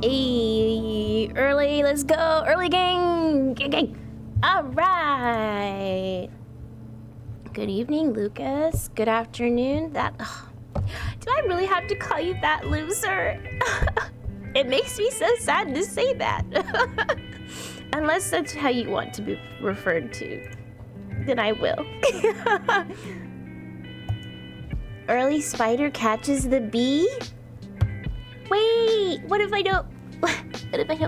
Hey, early, let's go. Early gang, gang. All right. Good evening, Lucas. Good afternoon. Do I really have to call you that, loser? It makes me so sad to say that. Unless that's how you want to be referred to, then I will. Early spider catches the bee? Wait, what if I don't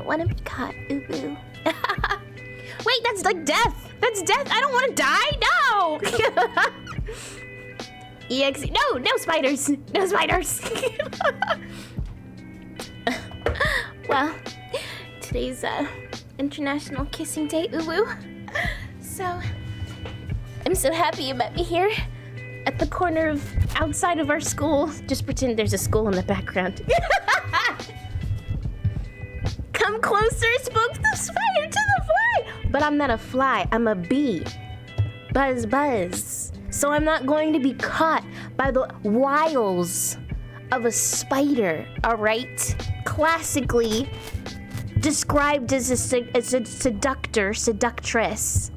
want to be caught? Ooh, ooh. Wait, that's like death. That's death. I don't want to die. No. EXE. No spiders. No spiders. Well, today's International Kissing Day. Ooh, ooh. So, I'm so happy you met me here at the corner of outside of our school. Just pretend there's a school in the background. Come closer, spoke the spider to the fly. But I'm not a fly, I'm a bee. Buzz, buzz. So I'm not going to be caught by the wiles of a spider, all right? Classically described as a seductor, seductress.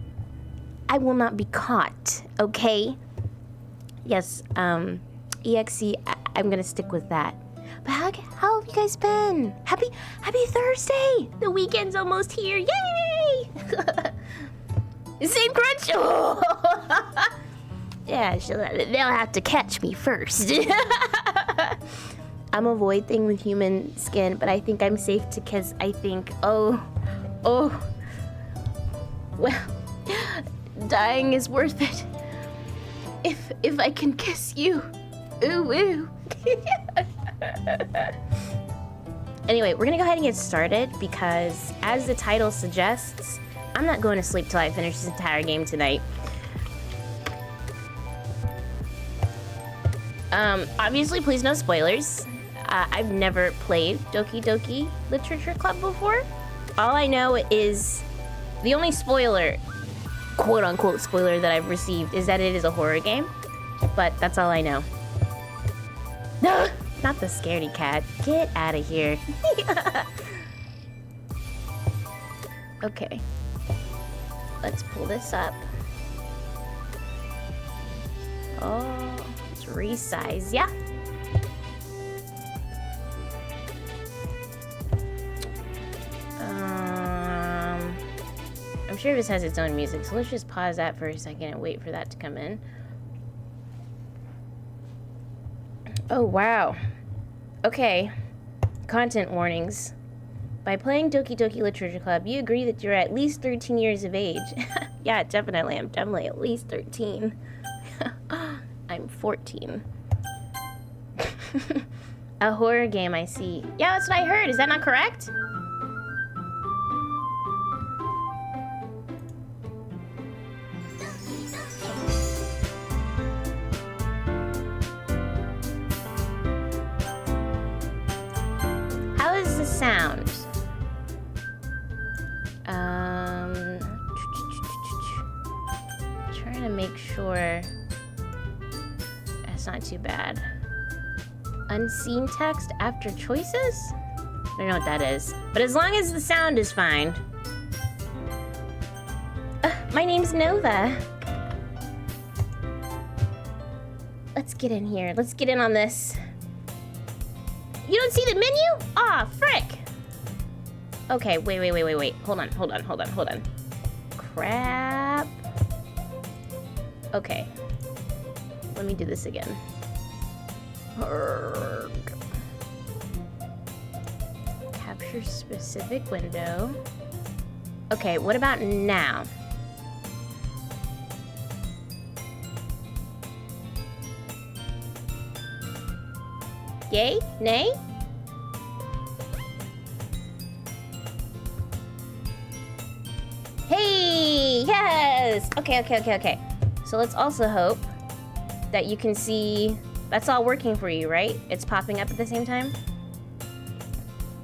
I will not be caught, okay? Yes, EXE, I'm gonna stick with that. But how have you guys been? Happy Thursday! The weekend's almost here, yay! Same crunch! Oh. Yeah, they'll have to catch me first. I'm a void thing with human skin, but I think I'm safe because I think, well, dying is worth it. If I can kiss you. Ooh, ooh. Anyway, we're gonna go ahead and get started because, as the title suggests, I'm not going to sleep till I finish this entire game tonight. Obviously, please no spoilers. I've never played Doki Doki Literature Club before. All I know is the only spoiler, quote-unquote spoiler, that I've received is that it is a horror game. But that's all I know. No, not the scaredy cat. Get out of here. Okay. Let's pull this up. Oh, let's resize, yeah. I'm sure this has its own music, so let's just pause that for a second and wait for that to come in. Oh, wow. Okay. Content warnings. By playing Doki Doki Literature Club, you agree that you're at least 13 years of age. Yeah, definitely. I'm definitely at least 13. I'm 14. A horror game, I see. Yeah, that's what I heard. Is that not correct? Sound. Trying to make sure that's not too bad. Unseen text after choices? I don't know what that is. But as long as the sound is fine. My name's Nova. Let's get in here. Let's get in on this. You don't see the menu? Aw, frick. Okay, wait. Hold on. Crap. Okay. Let me do this again. Capture specific window. Okay, what about now? Yay? Nay? Hey! Yes! Okay. So let's also hope that you can see... That's all working for you, right? It's popping up at the same time?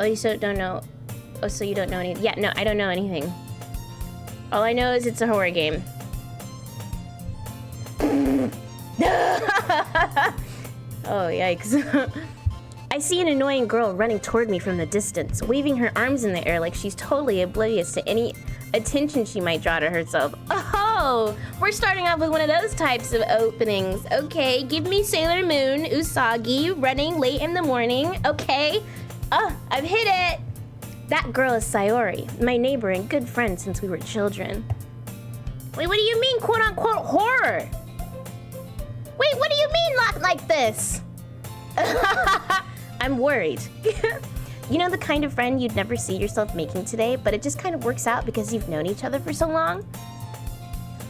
Oh, you so don't know... Oh, so you don't know anything? Yeah, no, I don't know anything. All I know is it's a horror game. Oh, yikes. I see an annoying girl running toward me from the distance, waving her arms in the air like she's totally oblivious to any attention she might draw to herself. Oh, we're starting off with one of those types of openings. Okay, give me Sailor Moon, Usagi, running late in the morning. Okay. Oh, I've hit it. That girl is Sayori, my neighbor and good friend since we were children. Wait, what do you mean, quote-unquote, horror? Wait, what do you mean not like this? I'm worried. You know the kind of friend you'd never see yourself making today, but it just kind of works out because you've known each other for so long?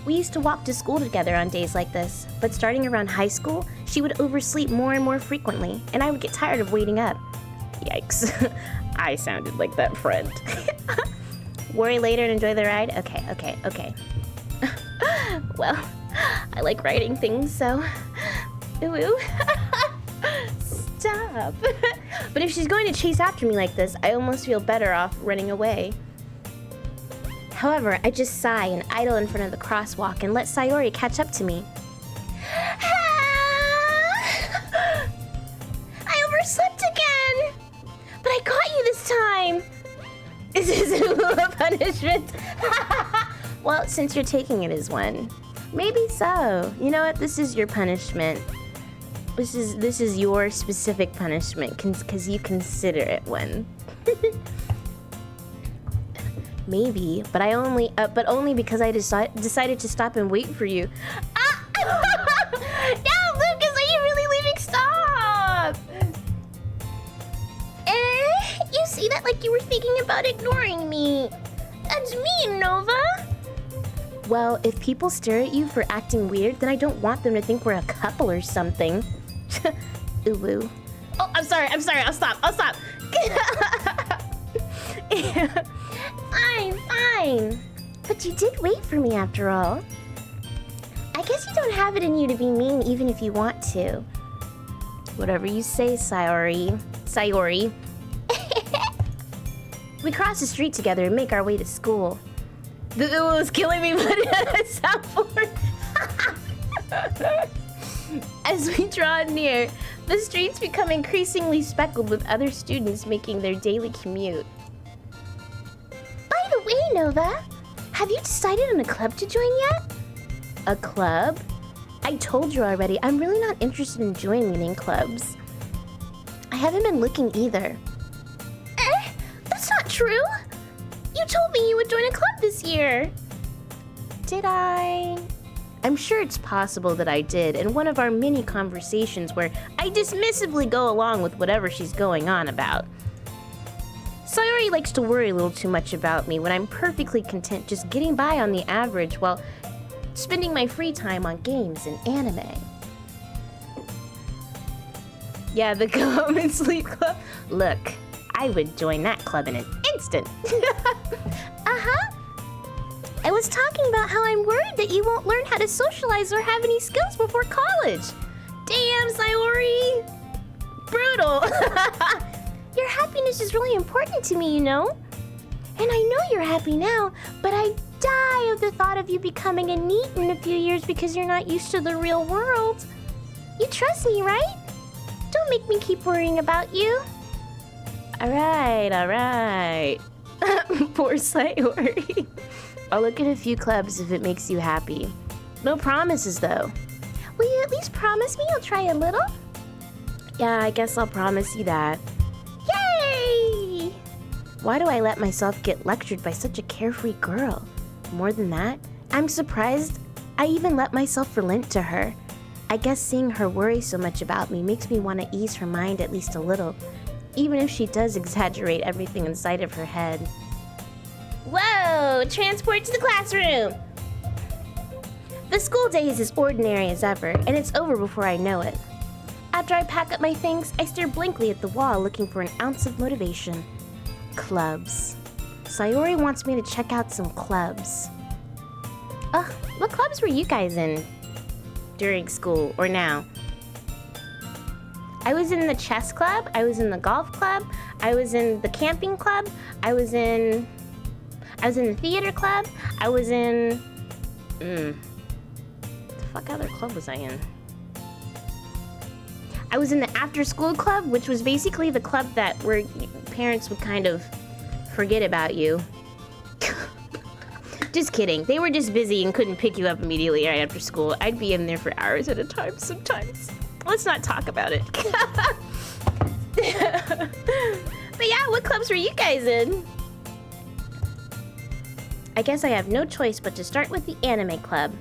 We used to walk to school together on days like this, but starting around high school, she would oversleep more and more frequently, and I would get tired of waiting up. Yikes. I sounded like that friend. Worry later and enjoy the ride? Okay. Well, I like writing things, so... Ooh. Stop. But if she's going to chase after me like this, I almost feel better off running away. However, I just sigh and idle in front of the crosswalk and let Sayori catch up to me. I overslept again! But I caught you this time! Is this a punishment? Well, since you're taking it as one. Maybe so. You know what? This is your punishment. This is your specific punishment, because you consider it one. Maybe, but only because I decided to stop and wait for you. Ah! No, Lucas, are you really leaving? Stop! You see that like you were thinking about ignoring me. That's mean, Nova. Well, if people stare at you for acting weird, then I don't want them to think we're a couple or something. Ooh. Oh, I'm sorry. I'll stop. Fine. But you did wait for me after all. I guess you don't have it in you to be mean even if you want to. Whatever you say, Sayori. We cross the street together and make our way to school. It was killing me, but it sound forward. As we draw near, the streets become increasingly speckled with other students making their daily commute. By the way, Nova, have you decided on a club to join yet? A club? I told you already, I'm really not interested in joining any clubs. I haven't been looking either. That's not true. You told me you would join a club this year. Did I? I'm sure it's possible that I did in one of our many conversations where I dismissively go along with whatever she's going on about. Sayori likes to worry a little too much about me when I'm perfectly content just getting by on the average while spending my free time on games and anime. Yeah, the Come and Sleep Club. Look, I would join that club in an instant. I was talking about how I'm worried that you won't learn how to socialize or have any skills before college. Damn, Sayori. Brutal. Your happiness is really important to me, you know? And I know you're happy now, but I die of the thought of you becoming a NEET in a few years because you're not used to the real world. You trust me, right? Don't make me keep worrying about you. All right. Poor Sayori. I'll look at a few clubs if it makes you happy. No promises, though. Will you at least promise me you'll try a little? Yeah, I guess I'll promise you that. Yay! Why do I let myself get lectured by such a carefree girl? More than that, I'm surprised I even let myself relent to her. I guess seeing her worry so much about me makes me want to ease her mind at least a little, even if she does exaggerate everything inside of her head. Whoa! Transport to the classroom! The school day is as ordinary as ever, and it's over before I know it. After I pack up my things, I stare blankly at the wall looking for an ounce of motivation. Clubs. Sayori wants me to check out some clubs. What clubs were you guys in during school, or now? I was in the chess club, I was in the golf club, I was in the camping club, I was in the theater club, I was in... What the fuck other club was I in? I was in the after-school club, which was basically the club where parents would kind of forget about you. Just kidding. They were just busy and couldn't pick you up immediately right after school. I'd be in there for hours at a time sometimes. Let's not talk about it. But yeah, what clubs were you guys in? I guess I have no choice but to start with the anime club.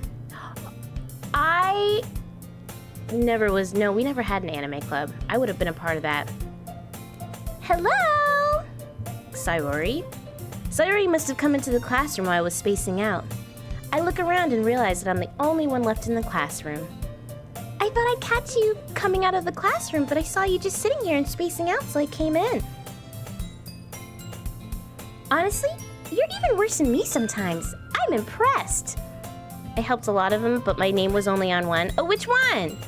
we never had an anime club. I would have been a part of that. Hello? Sayori? Sayori must have come into the classroom while I was spacing out. I look around and realize that I'm the only one left in the classroom. I thought I'd catch you coming out of the classroom, but I saw you just sitting here and spacing out, so I came in. Honestly, you're even worse than me sometimes. I'm impressed. I helped a lot of them, but my name was only on one. Oh, which one?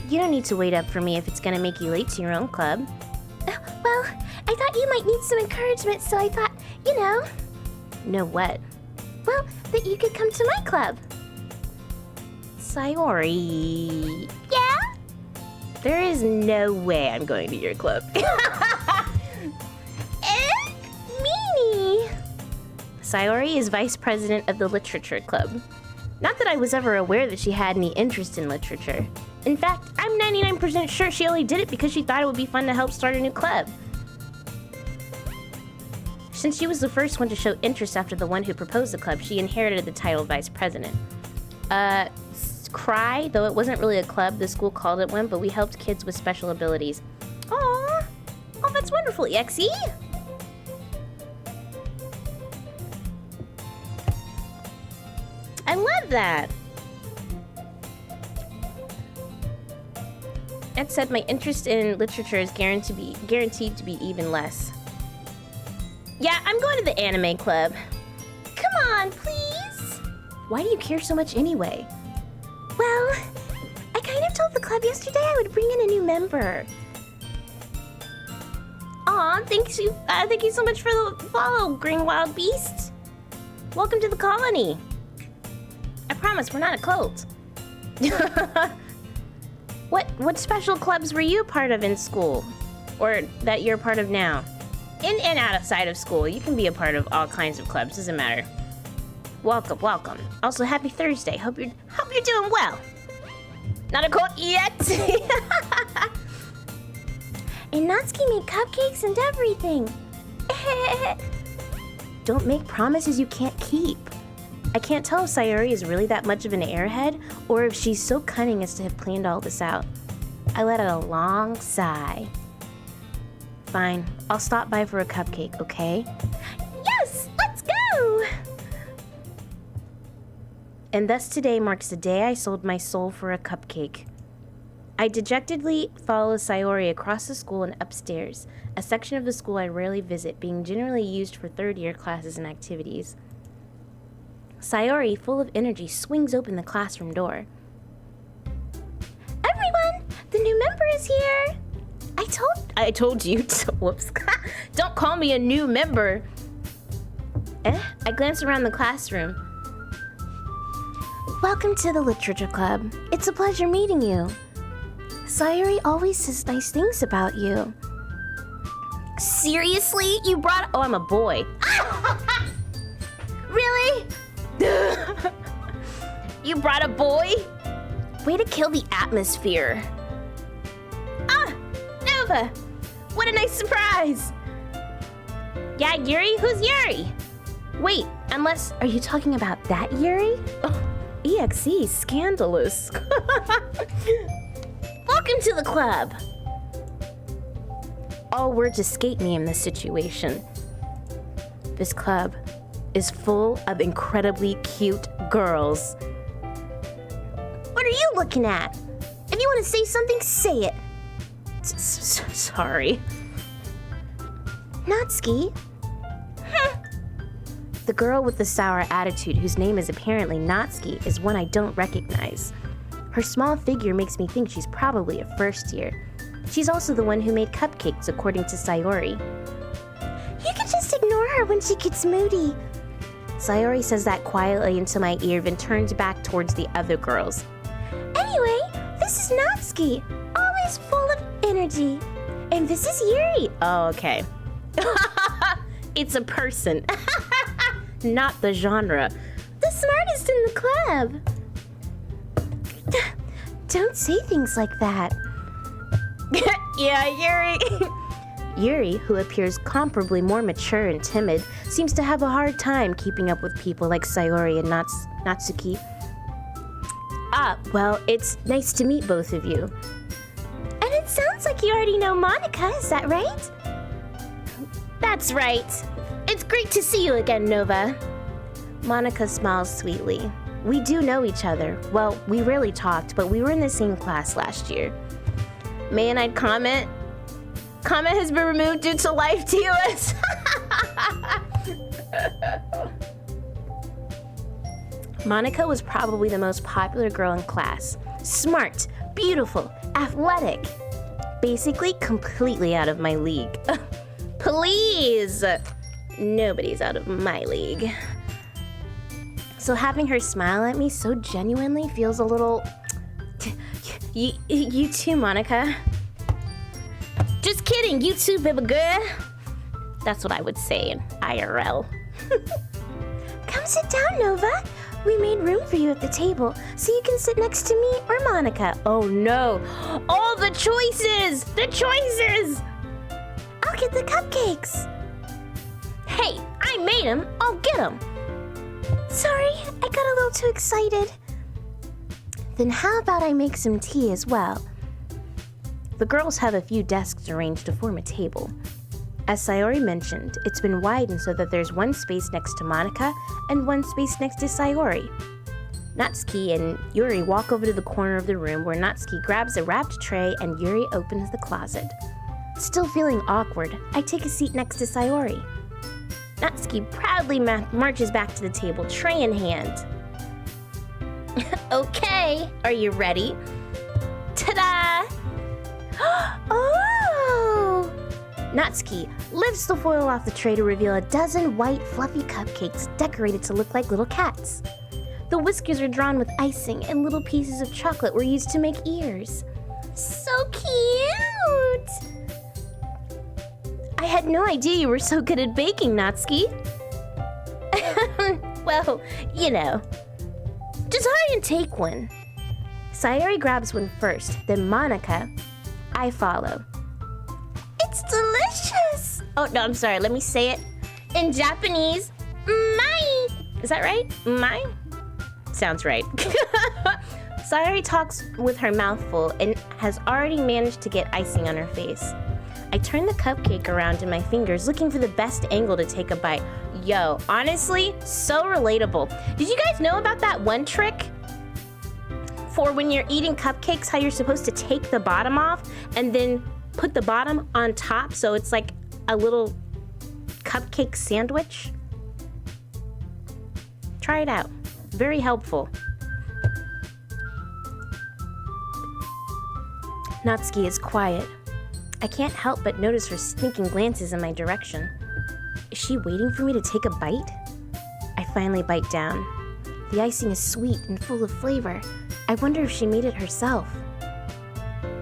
You don't need to wait up for me if it's gonna make you late to your own club. Well, I thought you might need some encouragement, so I thought, Know what? Well, that you could come to my club. Sayori. Yeah? There is no way I'm going to your club. Meanie. Sayori is vice president of the literature club. Not that I was ever aware that she had any interest in literature. In fact, I'm 99% sure she only did it because she thought it would be fun to help start a new club. Since she was the first one to show interest after the one who proposed the club, she inherited the title of vice president. Cry, though it wasn't really a club, the school called it one, but we helped kids with special abilities. Aww! Oh, that's wonderful, Exie! I love that! That said, my interest in literature is guaranteed to be even less. Yeah, I'm going to the anime club. Come on, please! Why do you care so much anyway? Well, I kind of told the club yesterday I would bring in a new member. Aw, thank you so much for the follow, Green Wild Beast. Welcome to the colony. I promise, we're not a cult. What special clubs were you a part of in school? Or that you're a part of now? In and outside of school, you can be a part of all kinds of clubs, doesn't matter. Welcome, welcome. Also, happy Thursday. Hope you're doing well. Not a cult yet. And Natsuki made cupcakes and everything. Don't make promises you can't keep. I can't tell if Sayori is really that much of an airhead or if she's so cunning as to have planned all this out. I let out a long sigh. Fine, I'll stop by for a cupcake, okay? Yes, let's go! And thus today marks the day I sold my soul for a cupcake. I dejectedly follow Sayori across the school and upstairs, a section of the school I rarely visit, being generally used for third-year classes and activities. Sayori, full of energy, swings open the classroom door. Everyone, the new member is here! I told you. Whoops. Don't call me a new member. I glance around the classroom. Welcome to the Literature Club. It's a pleasure meeting you. Sayori always says nice things about you. Seriously? You brought... Oh, I'm a boy. Really? You brought a boy? Way to kill the atmosphere. Nova! What a nice surprise! Yeah, Yuri? Who's Yuri? Wait, unless... Are you talking about that Yuri? Oh, EXE, scandalous. Welcome to the club! All words escape me in this situation. This club is full of incredibly cute girls. What are you looking at? If you want to say something, say it. Sorry. Natsuki? The girl with the sour attitude, whose name is apparently Natsuki, is one I don't recognize. Her small figure makes me think she's probably a first year. She's also the one who made cupcakes, according to Sayori. You can just ignore her when she gets moody. Sayori says that quietly into my ear, then turns back towards the other girls. Anyway, this is Natsuki. Oh, energy. And this is Yuri. Oh, okay. It's a person. Not the genre. The smartest in the club. Don't say things like that. Yeah, Yuri. Yuri, who appears comparably more mature and timid, seems to have a hard time keeping up with people like Sayori and Natsuki. Ah, well, it's nice to meet both of you. And it sounds like you already know Monica, is that right? That's right. It's great to see you again, Nova. Monica smiles sweetly. We do know each other. Well, we rarely talked, but we were in the same class last year. May and I'd comment? Comment has been removed due to life TOS. Monica was probably the most popular girl in class. Smart, beautiful, athletic. Basically, completely out of my league. Please! Nobody's out of my league. So having her smile at me so genuinely feels a little... You too, Monica. Just kidding, you too, baby girl. That's what I would say in IRL. Come sit down, Nova. We made room for you at the table, so you can sit next to me or Monica. Oh no, all the choices! The choices! I'll get the cupcakes. Hey, I made them, I'll get them. Sorry, I got a little too excited. Then how about I make some tea as well? The girls have a few desks arranged to form a table. As Sayori mentioned, it's been widened so that there's one space next to Monica and one space next to Sayori. Natsuki and Yuri walk over to the corner of the room where Natsuki grabs a wrapped tray and Yuri opens the closet. Still feeling awkward, I take a seat next to Sayori. Natsuki proudly marches back to the table, tray in hand. Okay, are you ready? Ta-da! Oh! Natsuki lifts the foil off the tray to reveal a dozen white, fluffy cupcakes decorated to look like little cats. The whiskers are drawn with icing, and little pieces of chocolate were used to make ears. So cute! I had no idea you were so good at baking, Natsuki. Well, you know. Just hurry and take one. Sayori grabs one first, then Monica. I follow. It's delicious! Oh, no, I'm sorry. Let me say it in Japanese. Mai! Is that right? Mai? Sounds right. Sayori talks with her mouth full and has already managed to get icing on her face. I turn the cupcake around in my fingers, looking for the best angle to take a bite. Yo, honestly, so relatable. Did you guys know about that one trick? For when you're eating cupcakes, how you're supposed to take the bottom off and then put the bottom on top so it's like a little cupcake sandwich? Try it out. Very helpful. Natsuki is quiet. I can't help but notice her sneaking glances in my direction. Is she waiting for me to take a bite? I finally bite down. The icing is sweet and full of flavor. I wonder if she made it herself.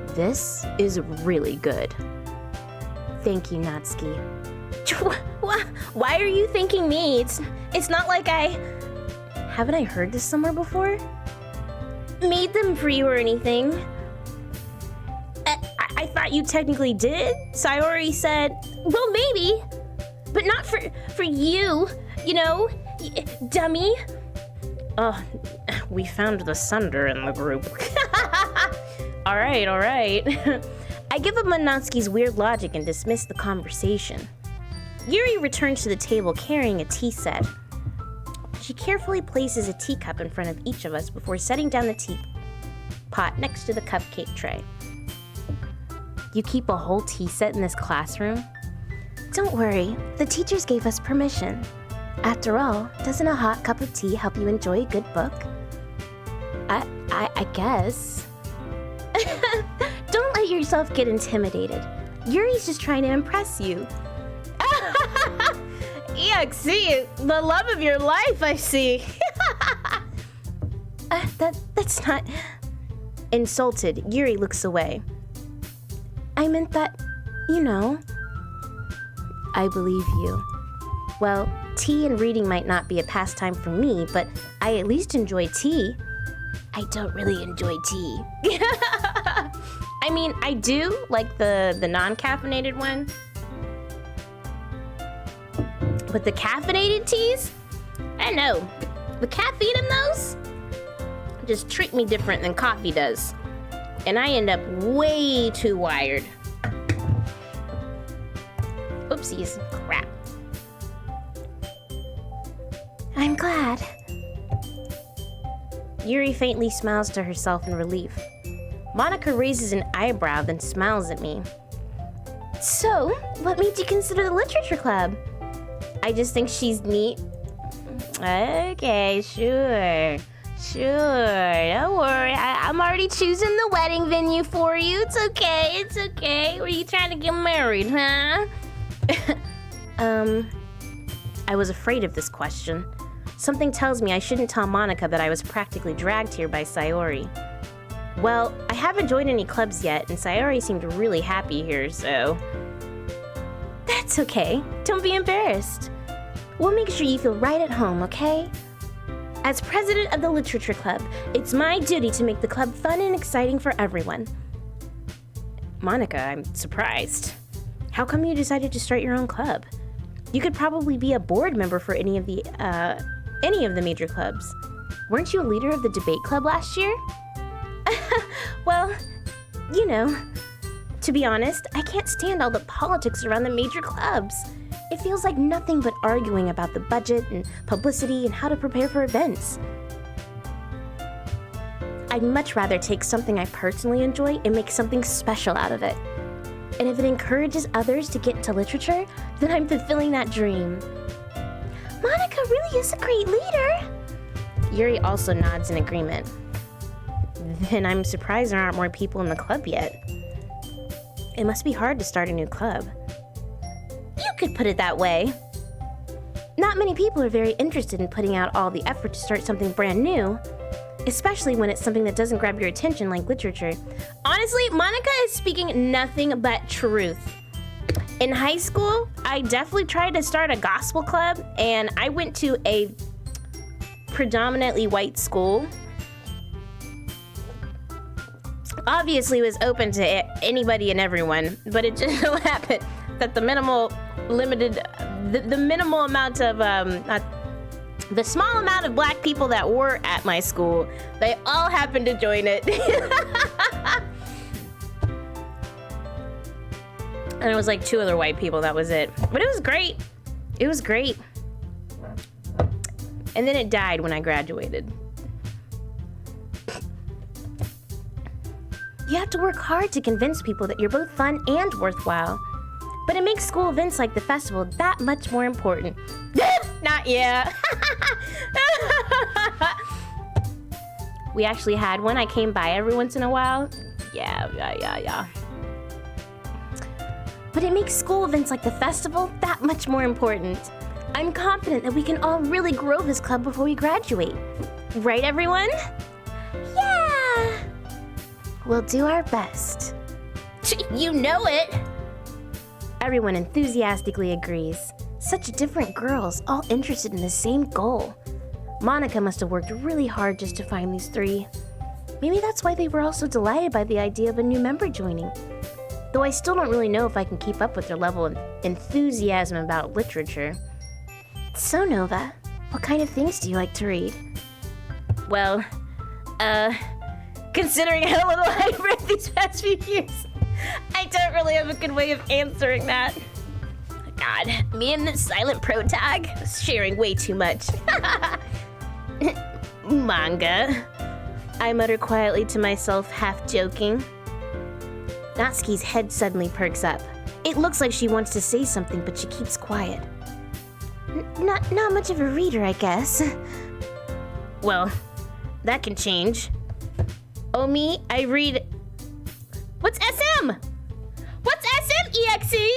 This is really good. Thank you, Natsuki. Why are you thanking me? It's not like I... Haven't I heard this somewhere before? Made them for you or anything. I thought you technically did. Sayori said, well, maybe, but not for you, you know, dummy. Oh, we found the sunder in the group. All right. I give up on Natsuki's weird logic and dismiss the conversation. Yuri returns to the table carrying a tea set. She carefully places a teacup in front of each of us before setting down the teapot next to the cupcake tray. You keep a whole tea set in this classroom? Don't worry, the teachers gave us permission. After all, doesn't a hot cup of tea help you enjoy a good book? I guess. Don't let yourself get intimidated. Yuri's just trying to impress you. Yuck, see, the love of your life, I see. That's not... Insulted, Yuri looks away. I meant that, you know. I believe you. Well, tea and reading might not be a pastime for me, but I at least enjoy tea. I don't really enjoy tea. I mean, I do like the non-caffeinated one. But the caffeinated teas? I don't know. The caffeine in those just treat me different than coffee does. And I end up way too wired. Oopsies. Crap. I'm glad. Yuri faintly smiles to herself in relief. Monica raises an eyebrow, then smiles at me. So, what made you consider the literature club? I just think she's neat. Okay, sure. Don't worry. I'm already choosing the wedding venue for you. It's okay. Were you trying to get married, huh? I was afraid of this question. Something tells me I shouldn't tell Monica that I was practically dragged here by Sayori. Well, I haven't joined any clubs yet, and Sayori seemed really happy here, so... That's okay. Don't be embarrassed. We'll make sure you feel right at home, okay? As president of the Literature Club, it's my duty to make the club fun and exciting for everyone. Monica, I'm surprised. How come you decided to start your own club? You could probably be a board member for any of the major clubs. Weren't you a leader of the debate club last year? Well, you know, to be honest, I can't stand all the politics around the major clubs. It feels like nothing but arguing about the budget and publicity and how to prepare for events. I'd much rather take something I personally enjoy and make something special out of it. And if it encourages others to get into literature, then I'm fulfilling that dream. Monica really is a great leader. Yuri also nods in agreement. Then I'm surprised there aren't more people in the club yet. It must be hard to start a new club. You could put it that way. Not many people are very interested in putting out all the effort to start something brand new, especially when it's something that doesn't grab your attention like literature. Honestly, Monica is speaking nothing but truth. In high school, I definitely tried to start a gospel club, and I went to a predominantly white school. Obviously, it was open to anybody and everyone, but it just so happened that the minimal amount of the small amount of black people that were at my school, they all happened to join it. And it was like 2 other white people, that was it. But it was great. It was great. And then it died when I graduated. You have to work hard to convince people that you're both fun and worthwhile. But it makes school events like the festival that much more important. Not yet. We actually had one. I came by every once in a while. Yeah. But it makes school events like the festival that much more important. I'm confident that we can all really grow this club before we graduate. Right, everyone? Yeah! We'll do our best. You know it! Everyone enthusiastically agrees. Such different girls, all interested in the same goal. Monica must have worked really hard just to find these 3. Maybe that's why they were all so delighted by the idea of a new member joining. Though I still don't really know if I can keep up with their level of enthusiasm about literature. So, Nova, what kind of things do you like to read? Well, considering how little I've read these past few years, I don't really have a good way of answering that. God, me and this silent protag sharing way too much. Manga, I mutter quietly to myself, half joking. Natsuki's head suddenly perks up. It looks like she wants to say something, but she keeps quiet. Not much of a reader, I guess. Well, that can change. Oh, me, I read... What's SM? What's SM, EXE?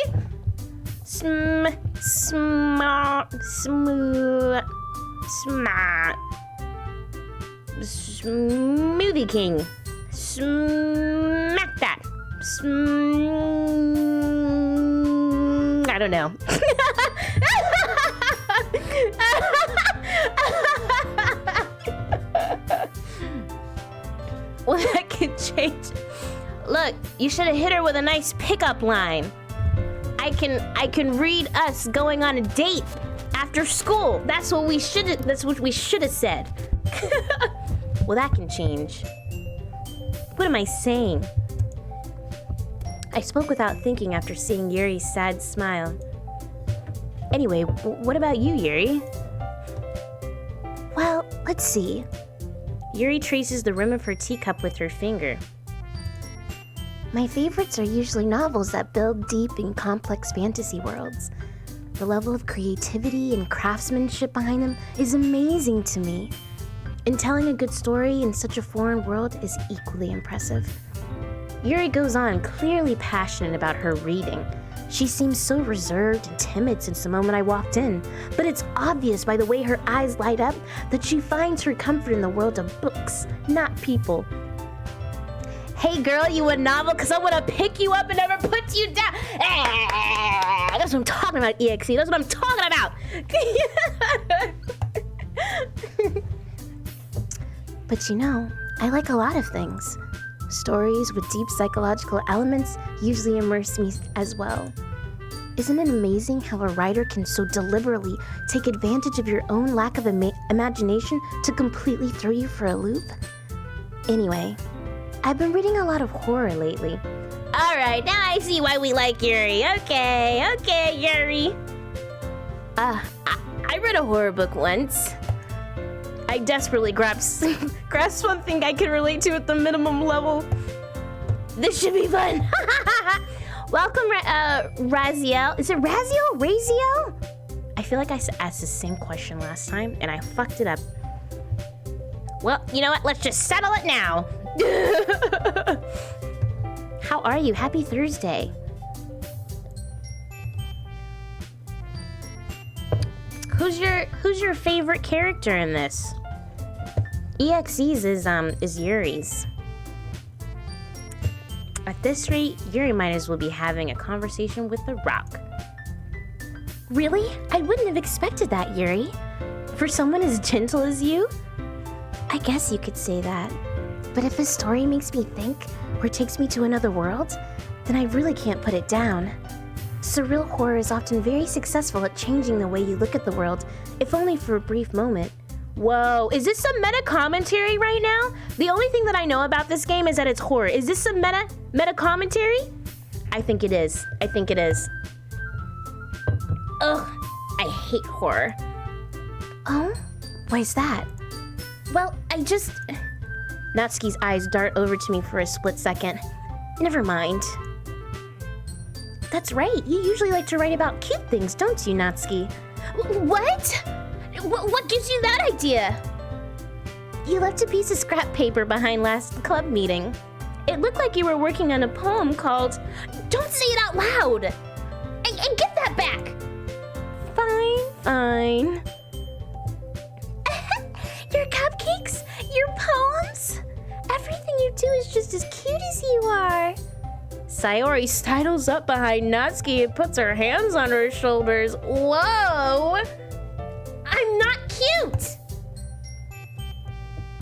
Smoothie King. Smack that. I don't know. Well, that could change. Look, you should have hit her with a nice pickup line. I can read us going on a date after school. That's what we should have said. Well, that can change. What am I saying? I spoke without thinking after seeing Yuri's sad smile. Anyway, what about you, Yuri? Well, let's see. Yuri traces the rim of her teacup with her finger. My favorites are usually novels that build deep and complex fantasy worlds. The level of creativity and craftsmanship behind them is amazing to me. And telling a good story in such a foreign world is equally impressive. Yuri goes on, clearly passionate about her reading. She seems so reserved and timid since the moment I walked in, but it's obvious by the way her eyes light up that she finds her comfort in the world of books, not people. Hey girl, you a novel? Cause I wanna pick you up and never put you down. That's what I'm talking about, EXE. That's what I'm talking about. But you know, I like a lot of things. Stories with deep psychological elements usually immerse me as well. Isn't it amazing how a writer can so deliberately take advantage of your own lack of imagination to completely throw you for a loop? Anyway, I've been reading a lot of horror lately. Alright, now I see why we like Yuri. Okay, Yuri. I read a horror book once. I desperately grasped something I can relate to at the minimum level. This should be fun. Welcome, Raziel. Is it Raziel? Raziel? I feel like I asked the same question last time, and I fucked it up. Well, you know what? Let's just settle it now. How are you? Happy Thursday. Who's your favorite character in this? EXE's is Yuri's. At this rate, Yuri might as well be having a conversation with the rock. Really? I wouldn't have expected that, Yuri. For someone as gentle as you? I guess you could say that. But if a story makes me think, or takes me to another world, then I really can't put it down. Surreal horror is often very successful at changing the way you look at the world, if only for a brief moment. Whoa, is this some meta commentary right now? The only thing that I know about this game is that it's horror. Is this some meta commentary? I think it is. Ugh, I hate horror. Oh? Why is that? Well, Natsuki's eyes dart over to me for a split second. Never mind. That's right, you usually like to write about cute things, don't you, Natsuki? What? What gives you that idea? You left a piece of scrap paper behind last club meeting. It looked like you were working on a poem called... Don't say it out loud! And get that back! Fine. Your cupcakes? Your poems? Everything you do is just as cute as you are. Sayori sidles up behind Natsuki and puts her hands on her shoulders. Whoa! I'm not cute!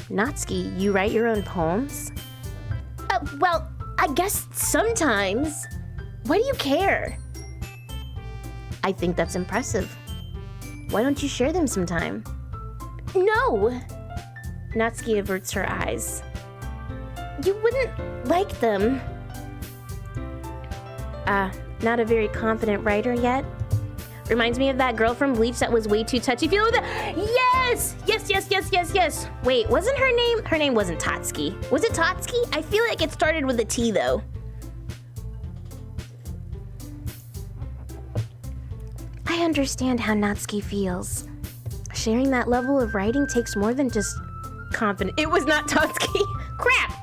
Natsuki, you write your own poems? Well, I guess sometimes. Why do you care? I think that's impressive. Why don't you share them sometime? No! Natsuki averts her eyes. You wouldn't like them. Not a very confident writer yet. Reminds me of that girl from Bleach that was way too touchy-feely with it. Yes! Wait, wasn't her name? Her name wasn't Tatsuki. Was it Tatsuki? I feel like it started with a T, though. I understand how Natsuki feels. Sharing that level of writing takes more than just confidence. It was not Tatsuki. Crap!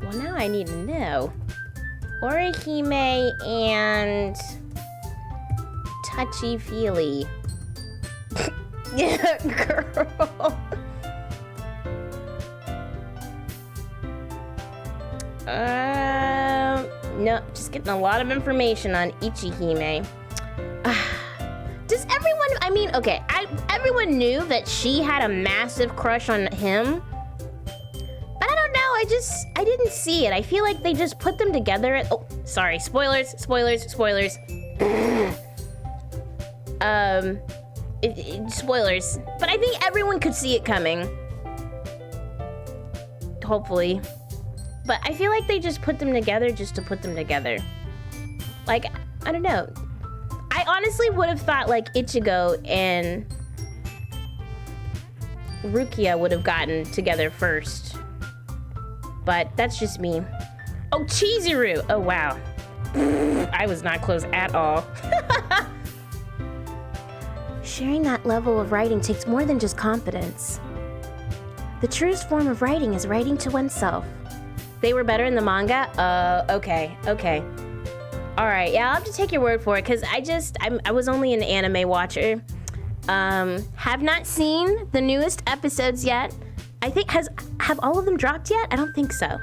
Well, now I need to know. Orihime and touchy-feely. Yeah, girl. No, just getting a lot of information on HYCYB. Does everyone, I mean, okay, everyone knew that she had a massive crush on him. But I don't know, I didn't see it. I feel like they just put them together. Oh, sorry, spoilers. Spoilers. But I think everyone could see it coming. Hopefully. But I feel like they just put them together just to put them together. Like, I don't know. I honestly would have thought like Ichigo and Rukia would have gotten together first. But that's just me. Oh, Chizuru! Oh, wow. I was not close at all. Sharing that level of writing takes more than just confidence. The truest form of writing is writing to oneself. They were better in the manga? Okay. All right, yeah, I'll have to take your word for it, because I was only an anime watcher. Have not seen the newest episodes yet. I think, have all of them dropped yet? I don't think so.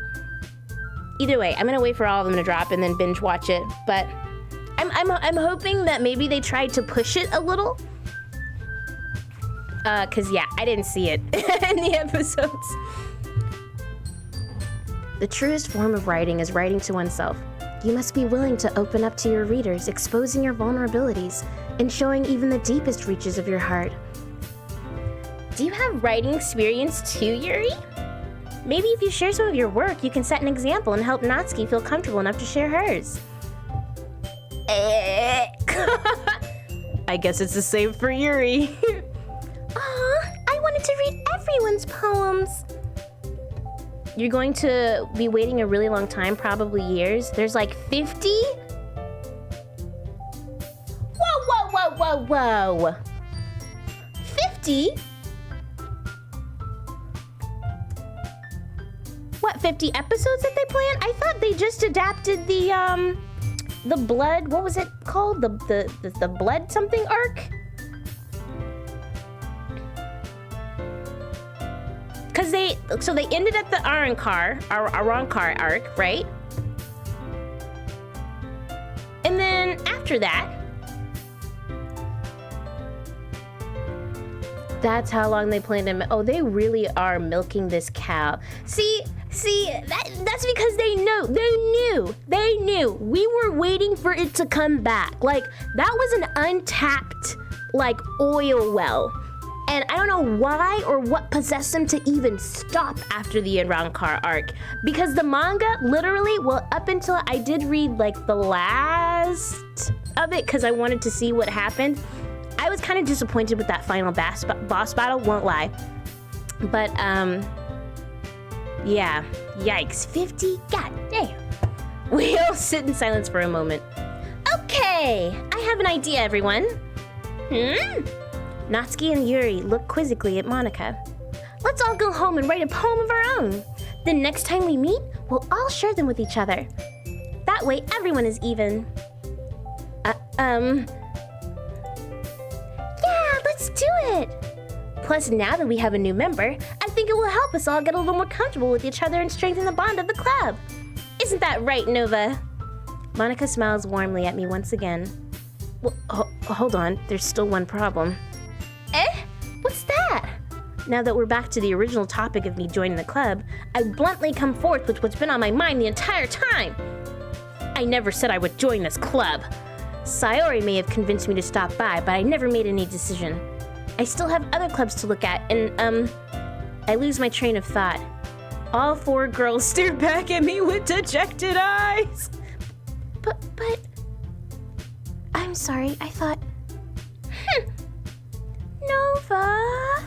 Either way, I'm gonna wait for all of them to drop and then binge watch it, but I'm hoping that maybe they tried to push it a little. Cause yeah, I didn't see it in the episodes. The truest form of writing is writing to oneself. You must be willing to open up to your readers, exposing your vulnerabilities, and showing even the deepest reaches of your heart. Do you have writing experience too, Yuri? Maybe if you share some of your work, you can set an example and help Natsuki feel comfortable enough to share hers. I guess it's the same for Yuri. Aw, I wanted to read everyone's poems. You're going to be waiting a really long time, probably years. There's like 50? Whoa. 50? What, 50 episodes that they planned? I thought they just adapted the blood, what was it called? The blood something arc? Cause they ended at the Arrancar arc, right? And then after that, that's how long they planned to. Oh, they really are milking this cow. See, that's because they knew. We were waiting for it to come back. Like, that was an untapped, like, oil well. And I don't know why or what possessed them to even stop after the Arrancar arc. Because the manga, literally, well, up until I did read, like, the last of it, because I wanted to see what happened, I was kind of disappointed with that final boss battle, won't lie. But, yeah. Yikes. 50? God damn. We all sit in silence for a moment. Okay, I have an idea, everyone. Natsuki and Yuri look quizzically at Monica. Let's all go home and write a poem of our own. Then next time we meet, we'll all share them with each other. That way, everyone is even. Yeah, let's do it. Plus, now that we have a new member, I think it will help us all get a little more comfortable with each other and strengthen the bond of the club. Isn't that right, Nova? Monica smiles warmly at me once again. Well, hold on, there's still one problem. What's that? Now that we're back to the original topic of me joining the club, I bluntly come forth with what's been on my mind the entire time. I never said I would join this club. Sayori may have convinced me to stop by, but I never made any decision. I still have other clubs to look at, and, I lose my train of thought. All four girls stare back at me with dejected eyes. But, I'm sorry, I thought... Nova?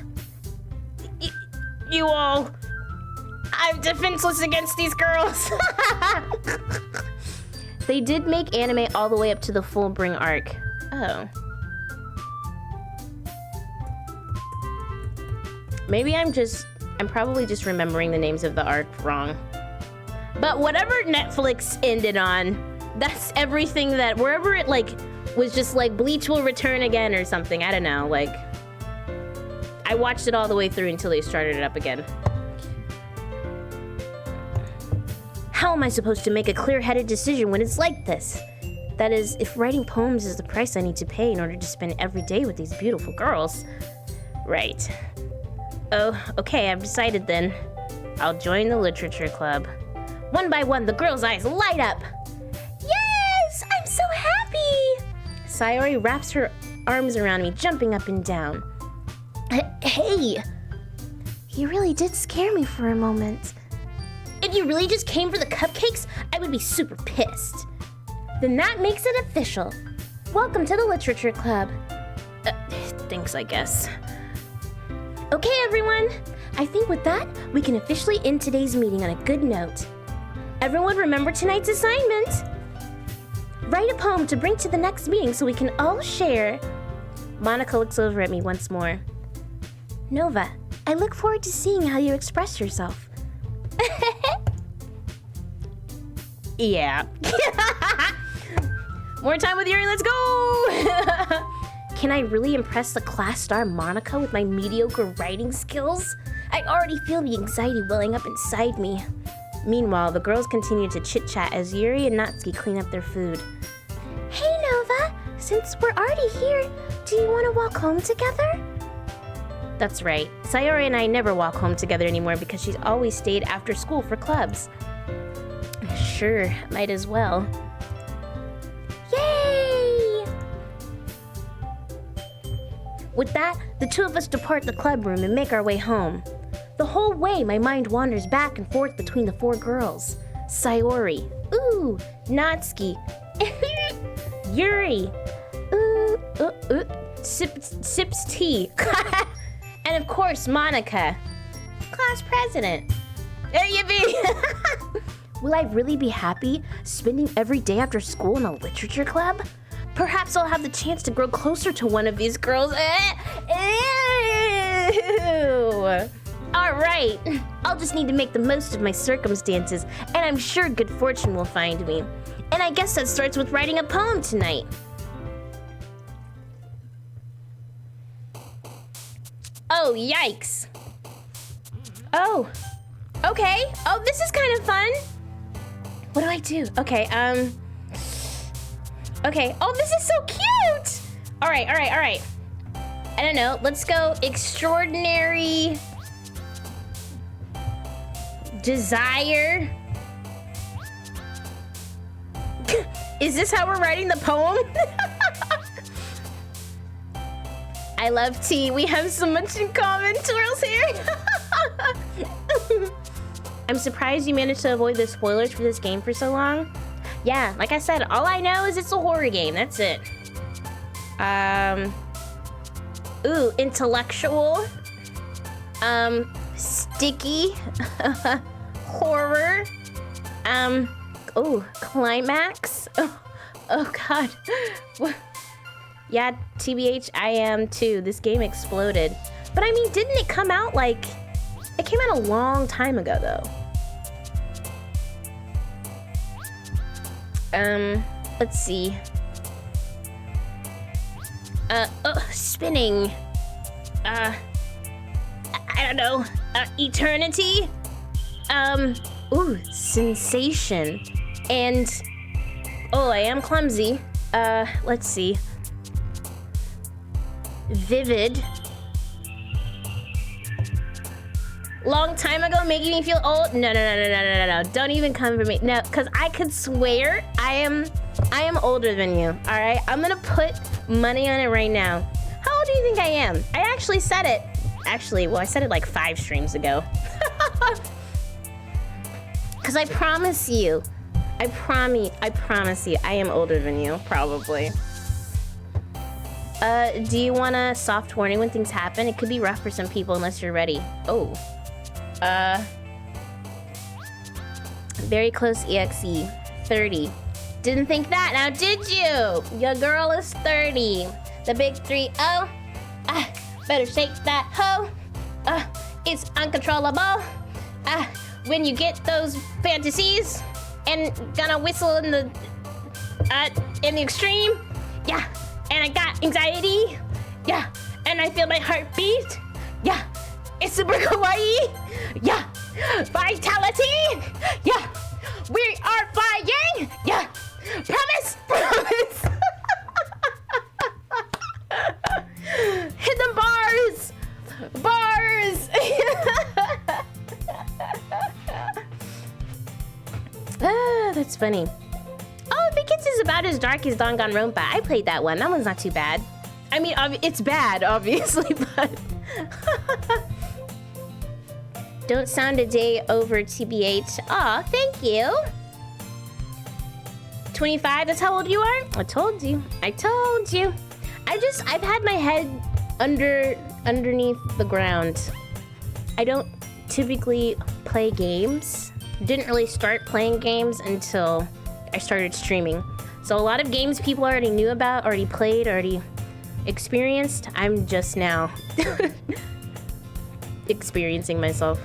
You all... I'm defenseless against these girls. They did make anime all the way up to the Fullbring arc. Oh. Maybe I'm probably just remembering the names of the arc wrong. But whatever Netflix ended on, that's everything that, wherever it like, was just like Bleach will return again or something. I don't know, like, I watched it all the way through until they started it up again. How am I supposed to make a clear-headed decision when it's like this? That is, if writing poems is the price I need to pay in order to spend every day with these beautiful girls. Right. Oh, okay, I've decided then. I'll join the literature club. One by one, the girls' eyes light up. Yes! I'm so happy! Sayori wraps her arms around me, jumping up and down. Hey! You really did scare me for a moment. If you really just came for the cupcakes, I would be super pissed. Then that makes it official. Welcome to the literature club. Thanks, I guess. Okay, everyone. I think with that, we can officially end today's meeting on a good note. Everyone remember tonight's assignment. Write a poem to bring to the next meeting so we can all share. Monica looks over at me once more. Nova, I look forward to seeing how you express yourself. Yeah. More time with Yuri, let's go! Can I really impress the class star Monica with my mediocre writing skills? I already feel the anxiety welling up inside me. Meanwhile, the girls continue to chit-chat as Yuri and Natsuki clean up their food. Hey Nova, since we're already here, do you want to walk home together? That's right. Sayori and I never walk home together anymore because she's always stayed after school for clubs. Sure, might as well. Yay! With that, the two of us depart the club room and make our way home. The whole way, my mind wanders back and forth between the four girls. Sayori. Ooh, Natsuki. Yuri. Sips tea. And of course, Monica. Class president. There you be. Will I really be happy spending every day after school in a literature club? Perhaps I'll have the chance to grow closer to one of these girls. Ew. All right, I'll just need to make the most of my circumstances, and I'm sure good fortune will find me. And I guess that starts with writing a poem tonight. Oh, yikes. Oh, okay. Oh, this is kind of fun. What do I do? Okay, okay. Oh, this is so cute. All right. I don't know. Let's go extraordinary desire. Is this how we're writing the poem? I love tea. We have so much in common, twirls here. I'm surprised you managed to avoid the spoilers for this game for so long. Yeah, like I said, all I know is it's a horror game. That's it. Ooh, intellectual. Sticky. Horror. Oh, climax. Oh God. Yeah, TBH, I am too. This game exploded. But I mean, didn't it come out like... It came out a long time ago, though. Let's see. Spinning. I don't know. Eternity? Ooh, sensation. And... Oh, I am clumsy. Let's see. Vivid. Long time ago, making me feel old. No. Don't even come for me. No, because I could swear I am older than you. All right, I'm gonna put money on it right now. How old do you think I am? I actually said it. Actually, well, I said it like 5 streams ago. Because I promise you, I promise you, I am older than you, probably. Do you want a soft warning when things happen? It could be rough for some people unless you're ready. Oh. Very close EXE. 30. Didn't think that, now did you? Your girl is 30. The big 3-0. Better shake that hoe. It's uncontrollable. When you get those fantasies and gonna whistle in the extreme. Yeah. And I got anxiety. Yeah. And I feel my heart beat. Yeah. It's super kawaii. Yeah. Vitality. Yeah. We are flying! Yeah! Promise! Promise! Hit them bars! Bars! Ah, that's funny. Oh, I think it's about as dark as Danganronpa. I played that one. That one's not too bad. I mean, it's bad, obviously, but... Don't sound a day over, TBH. Aw, thank you. 25, that's how old you are? I told you. I told you. I've had my head underneath the ground. I don't typically play games. Didn't really start playing games until I started streaming. So a lot of games people already knew about, already played, already experienced. I'm just now experiencing myself.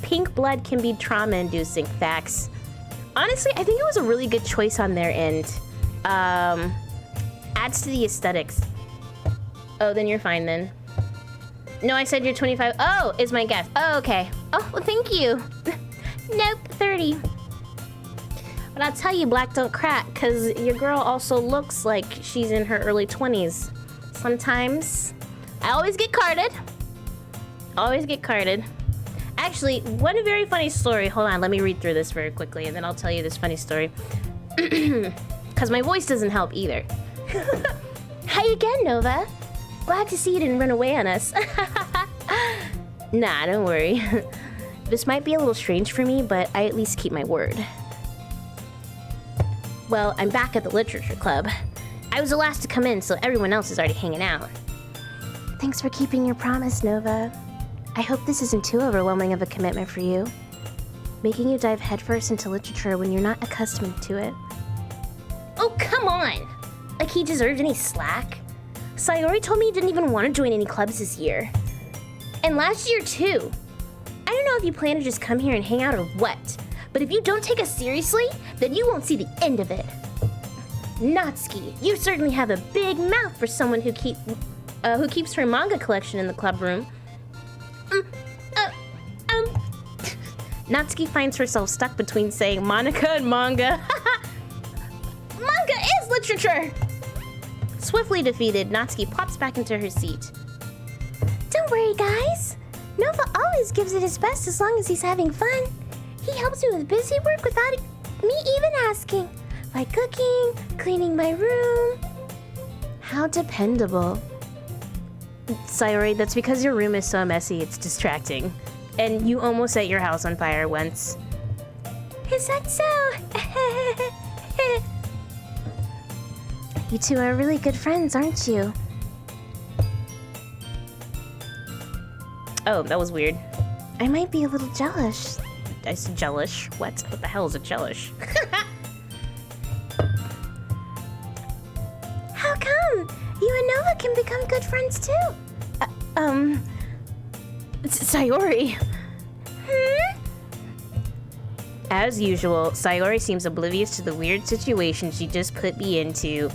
Pink blood can be trauma-inducing. Facts. Honestly, I think it was a really good choice on their end. Adds to the aesthetics. Oh, then you're fine then. No, I said you're 25. Oh, is my guess. Oh, okay. Oh, well, thank you. Nope, 30. But I'll tell you, black don't crack, because your girl also looks like she's in her early 20s. Sometimes. I always get carded. Always get carded. Actually, one very funny story. Hold on, let me read through this very quickly, and then I'll tell you this funny story. Because my voice doesn't help either. Hi again, Nova. Glad to see you didn't run away on us. Nah, don't worry. This might be a little strange for me, but I at least keep my word. Well, I'm back at the literature club. I was the last to come in, so everyone else is already hanging out. Thanks for keeping your promise, Nova. I hope this isn't too overwhelming of a commitment for you. Making you dive headfirst into literature when you're not accustomed to it. Oh, come on! Like he deserved any slack. Sayori told me he didn't even want to join any clubs this year. And last year, too. I don't know if you plan to just come here and hang out or what, but if you don't take us seriously, then you won't see the end of it. Natsuki, you certainly have a big mouth for someone who keeps her manga collection in the club room. Natsuki finds herself stuck between saying Monica and manga. Manga is literature! Swiftly defeated, Natsuki pops back into her seat. Don't worry, guys. Nova always gives it his best as long as he's having fun. He helps me with busy work without me even asking. Like cooking, cleaning my room. How dependable. Sayori, that's because your room is so messy, it's distracting. And you almost set your house on fire once. Is that so? You two are really good friends, aren't you? Oh, that was weird. I might be a little jealous. I said jealous? What? What the hell is a jealous? How come? You and Nova can become good friends too. Sayori. As usual, Sayori seems oblivious to the weird situation she just put me into.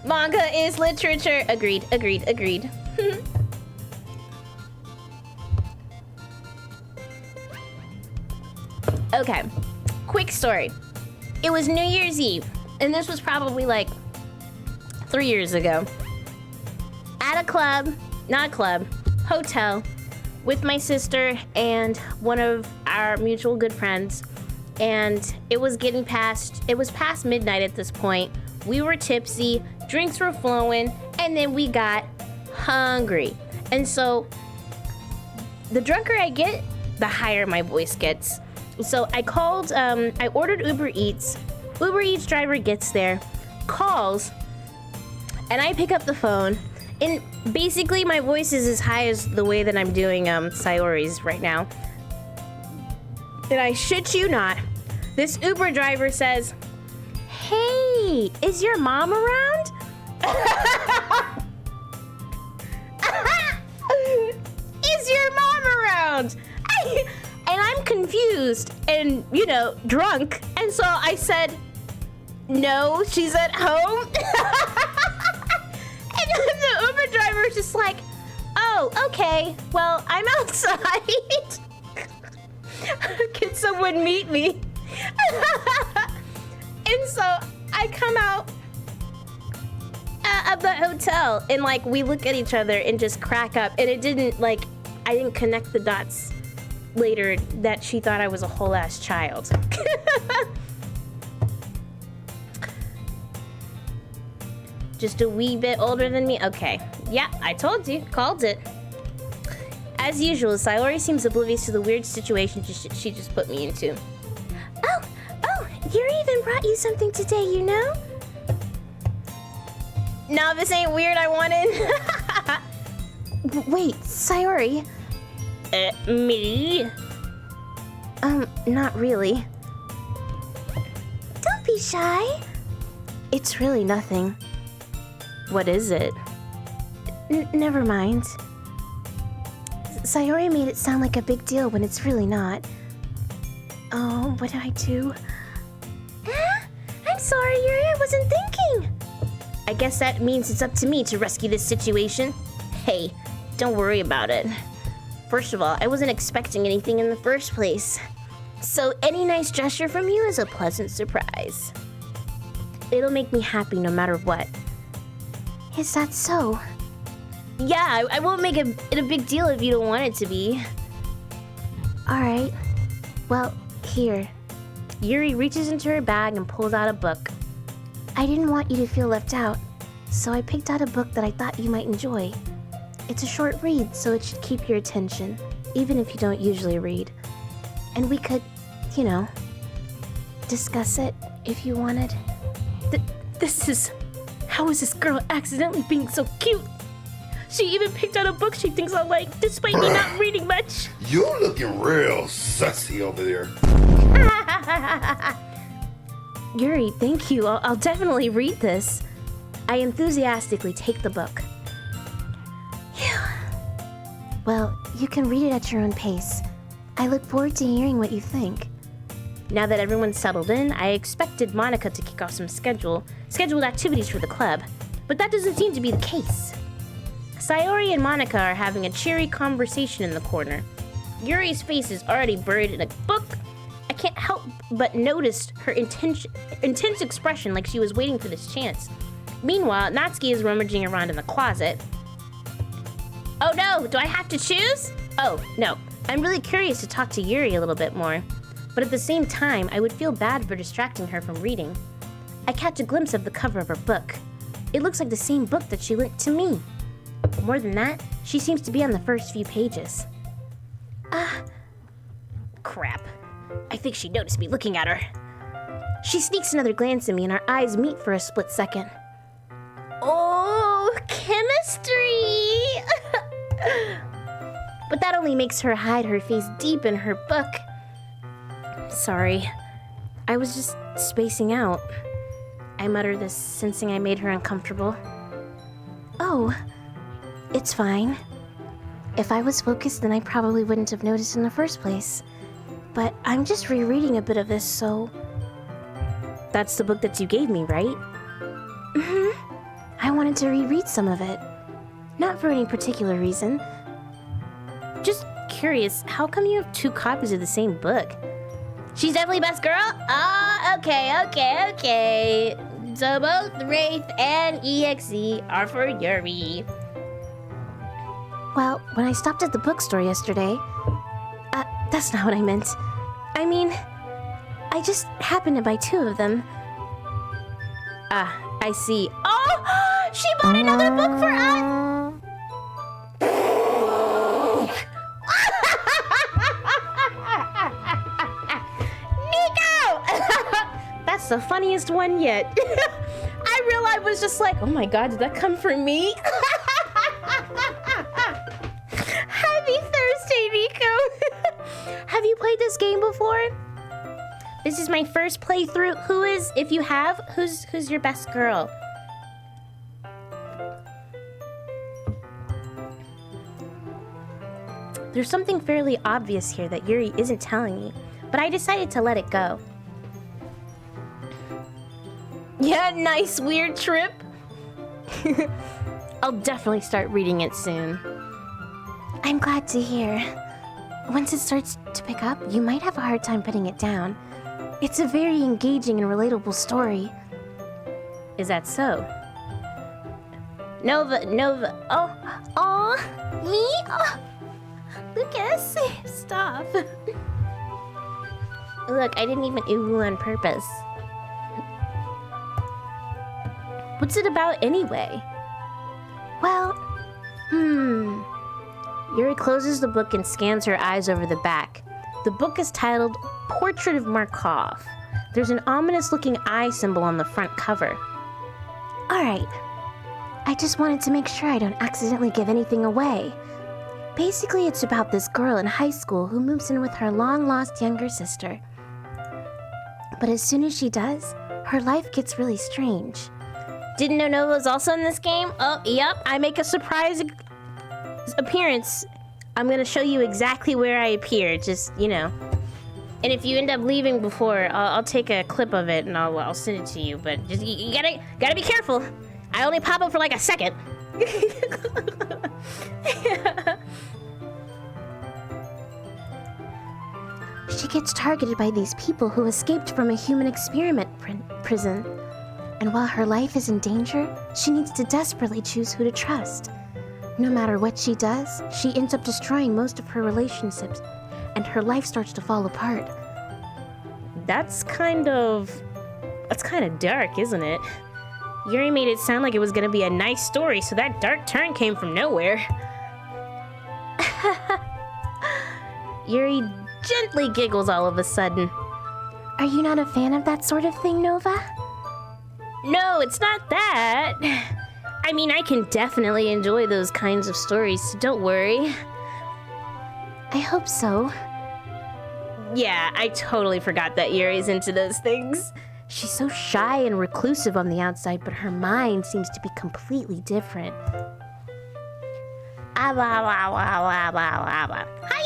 Manga is literature. Agreed, agreed, agreed. Okay, quick story. It was New Year's Eve, and this was probably like 3 years ago. At a club, not a club, hotel, with my sister and one of our mutual good friends. And it was past midnight at this point. We were tipsy, drinks were flowing, and then we got hungry. And so the drunker I get, the higher my voice gets. So I called, I ordered Uber Eats. Uber Eats driver gets there, calls, and I pick up the phone. And basically my voice is as high as the way that I'm doing Sayori's right now. And I shit you not, this Uber driver says, "Hey, is your mom around?" Is your mom around? And I'm confused and, you know, drunk. And so I said, "No, she's at home." And then the Uber driver is just like, "Oh, okay, well, I'm outside. Can someone meet me?" And so I come out of the hotel and like we look at each other and just crack up, and it didn't like I didn't connect the dots later that she thought I was a whole ass child. Just a wee bit older than me. Okay, yeah, I told you, called it. As usual, Sayori seems oblivious to the weird situation she just put me into. Oh, Yuri even brought you something today, you know? No, this ain't weird, I wanted. Wait, Sayori. Me? Not really. Don't be shy. It's really nothing. What is it? Never mind. Sayori made it sound like a big deal when it's really not. Oh, what do I do? I'm sorry, Yuri, I wasn't thinking. I guess that means it's up to me to rescue this situation. Hey, don't worry about it. First of all, I wasn't expecting anything in the first place. So any nice gesture from you is a pleasant surprise. It'll make me happy no matter what. Is that so? Yeah, I won't make it a big deal if you don't want it to be. Alright. Well, here. Yuri reaches into her bag and pulls out a book. I didn't want you to feel left out, so I picked out a book that I thought you might enjoy. It's a short read, so it should keep your attention, even if you don't usually read. And we could, you know, discuss it if you wanted. How is this girl accidentally being so cute? She even picked out a book she thinks I'll like, despite me not reading much. You looking real sussy over there. Yuri, thank you. I'll definitely read this. I enthusiastically take the book. Phew. Well, you can read it at your own pace. I look forward to hearing what you think. Now that everyone's settled in, I expected Monica to kick off some scheduled activities for the club, but that doesn't seem to be the case. Sayori and Monica are having a cheery conversation in the corner. Yuri's face is already buried in a book. I can't help but notice her intense expression like she was waiting for this chance. Meanwhile, Natsuki is rummaging around in the closet. Oh no, do I have to choose? Oh, no. I'm really curious to talk to Yuri a little bit more. But at the same time, I would feel bad for distracting her from reading. I catch a glimpse of the cover of her book. It looks like the same book that she lent to me. More than that, she seems to be on the first few pages. Crap. I think she noticed me looking at her. She sneaks another glance at me and our eyes meet for a split second. Oh, chemistry! But that only makes her hide her face deep in her book. Sorry. I was just spacing out. I mutter this, sensing I made her uncomfortable. Oh, it's fine. If I was focused, then I probably wouldn't have noticed in the first place. But I'm just rereading a bit of this, so... That's the book that you gave me, right? Mm-hmm. I wanted to reread some of it. Not for any particular reason. Just curious, how come you have 2 copies of the same book? She's definitely best girl? Okay. So both Wraith and EXE are for Yuri. Well, when I stopped at the bookstore yesterday... that's not what I meant. I mean, I just happened to buy 2 of them. I see. Oh! She bought another book for us! That's the funniest one yet. I realized was just like, oh my god, did that come from me? Happy Thursday, Nico. Have you played this game before? This is my first playthrough. If you have, who's your best girl? There's something fairly obvious here that Yuri isn't telling me, but I decided to let it go. Yeah, nice weird trip. I'll definitely start reading it soon. I'm glad to hear. Once it starts to pick up, you might have a hard time putting it down. It's a very engaging and relatable story. Is that so? Nova, oh, me? Oh, Lucas, stop. Look, I didn't even ooh on purpose. What's it about anyway? Well, Yuri closes the book and scans her eyes over the back. The book is titled Portrait of Markov. There's an ominous-looking eye symbol on the front cover. alright. I just wanted to make sure I don't accidentally give anything away. Basically, it's about this girl in high school who moves in with her long-lost younger sister. But as soon as she does, her life gets really strange. Didn't know Nova was also in this game? Oh, yep, I make a surprise appearance. I'm gonna show you exactly where I appear, just, you know. And if you end up leaving before, I'll take a clip of it and I'll send it to you. But just you gotta be careful. I only pop up for like a second. She gets targeted by these people who escaped from a human experiment prison. And while her life is in danger, she needs to desperately choose who to trust. No matter what she does, she ends up destroying most of her relationships, and her life starts to fall apart. That's kind of dark, isn't it? Yuri made it sound like it was gonna be a nice story, so that dark turn came from nowhere. Yuri gently giggles all of a sudden. Are you not a fan of that sort of thing, Nova? No, it's not that. I mean, I can definitely enjoy those kinds of stories, so don't worry. I hope so. Yeah, I totally forgot that Yuri's into those things. She's so shy and reclusive on the outside, but her mind seems to be completely different. Hi,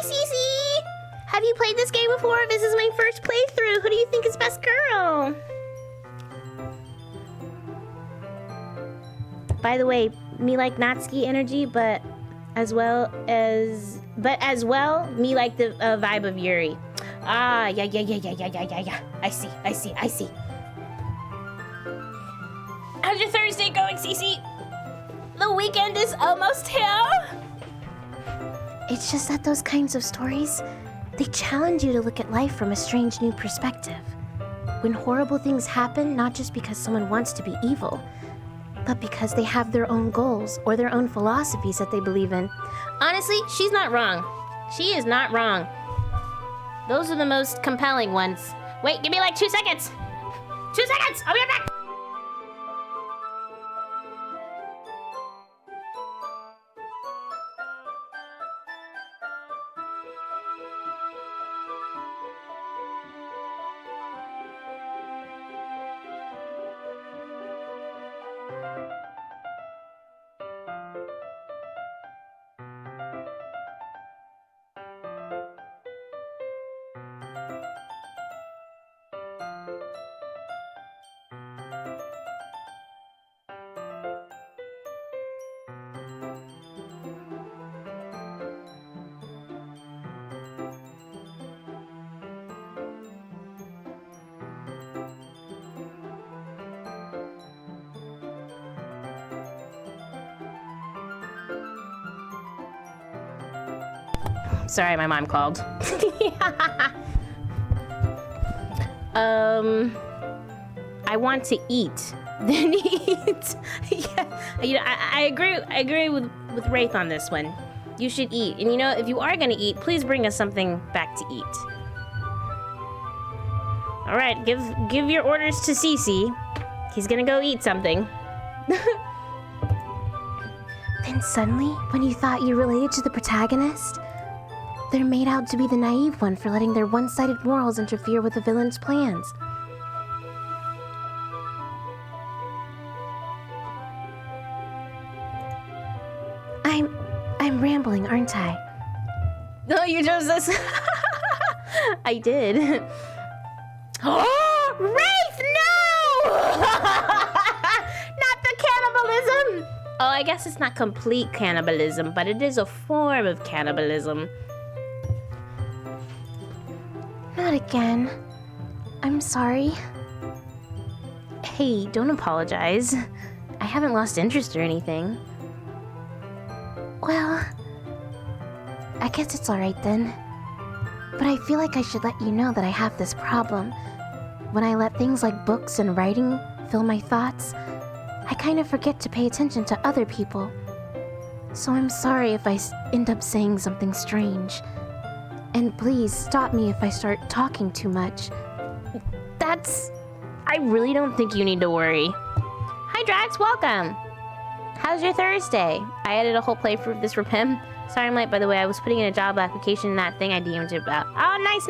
Cece! Have you played this game before? This is my first playthrough. Who do you think is best girl? By the way, me like Natsuki energy, but as well, me like the vibe of Yuri. Ah, yeah. I see. How's your Thursday going, Cece? The weekend is almost here. It's just that those kinds of stories, they challenge you to look at life from a strange new perspective. When horrible things happen, not just because someone wants to be evil, but because they have their own goals or their own philosophies that they believe in. Honestly, she's not wrong. She is not wrong. Those are the most compelling ones. Wait, give me like 2 seconds. 2 seconds, I'll be right back. Sorry, my mom called. I want to eat. Then eat. Yeah, you know, I agree with Wraith on this one. You should eat. And you know, if you are gonna eat, please bring us something back to eat. All right, give your orders to Cece. He's gonna go eat something. Then suddenly, when you thought you related to the protagonist, they're made out to be the naive one for letting their one-sided morals interfere with the villain's plans. I'm rambling, aren't I? No, you chose this. I did. Oh, Wraith, no! Not the cannibalism! Oh, I guess it's not complete cannibalism, but it is a form of cannibalism. Not again. I'm sorry. Hey, don't apologize. I haven't lost interest or anything. Well, I guess it's alright then. But I feel like I should let you know that I have this problem. When I let things like books and writing fill my thoughts, I kind of forget to pay attention to other people. So I'm sorry if I end up saying something strange. And please stop me if I start talking too much. I really don't think you need to worry. Hi, Drax, welcome. How's your Thursday? I added a whole playthrough of this for Pim. Sorry I'm late, by the way. I was putting in a job application in that thing I DM'd you about. Oh, nice.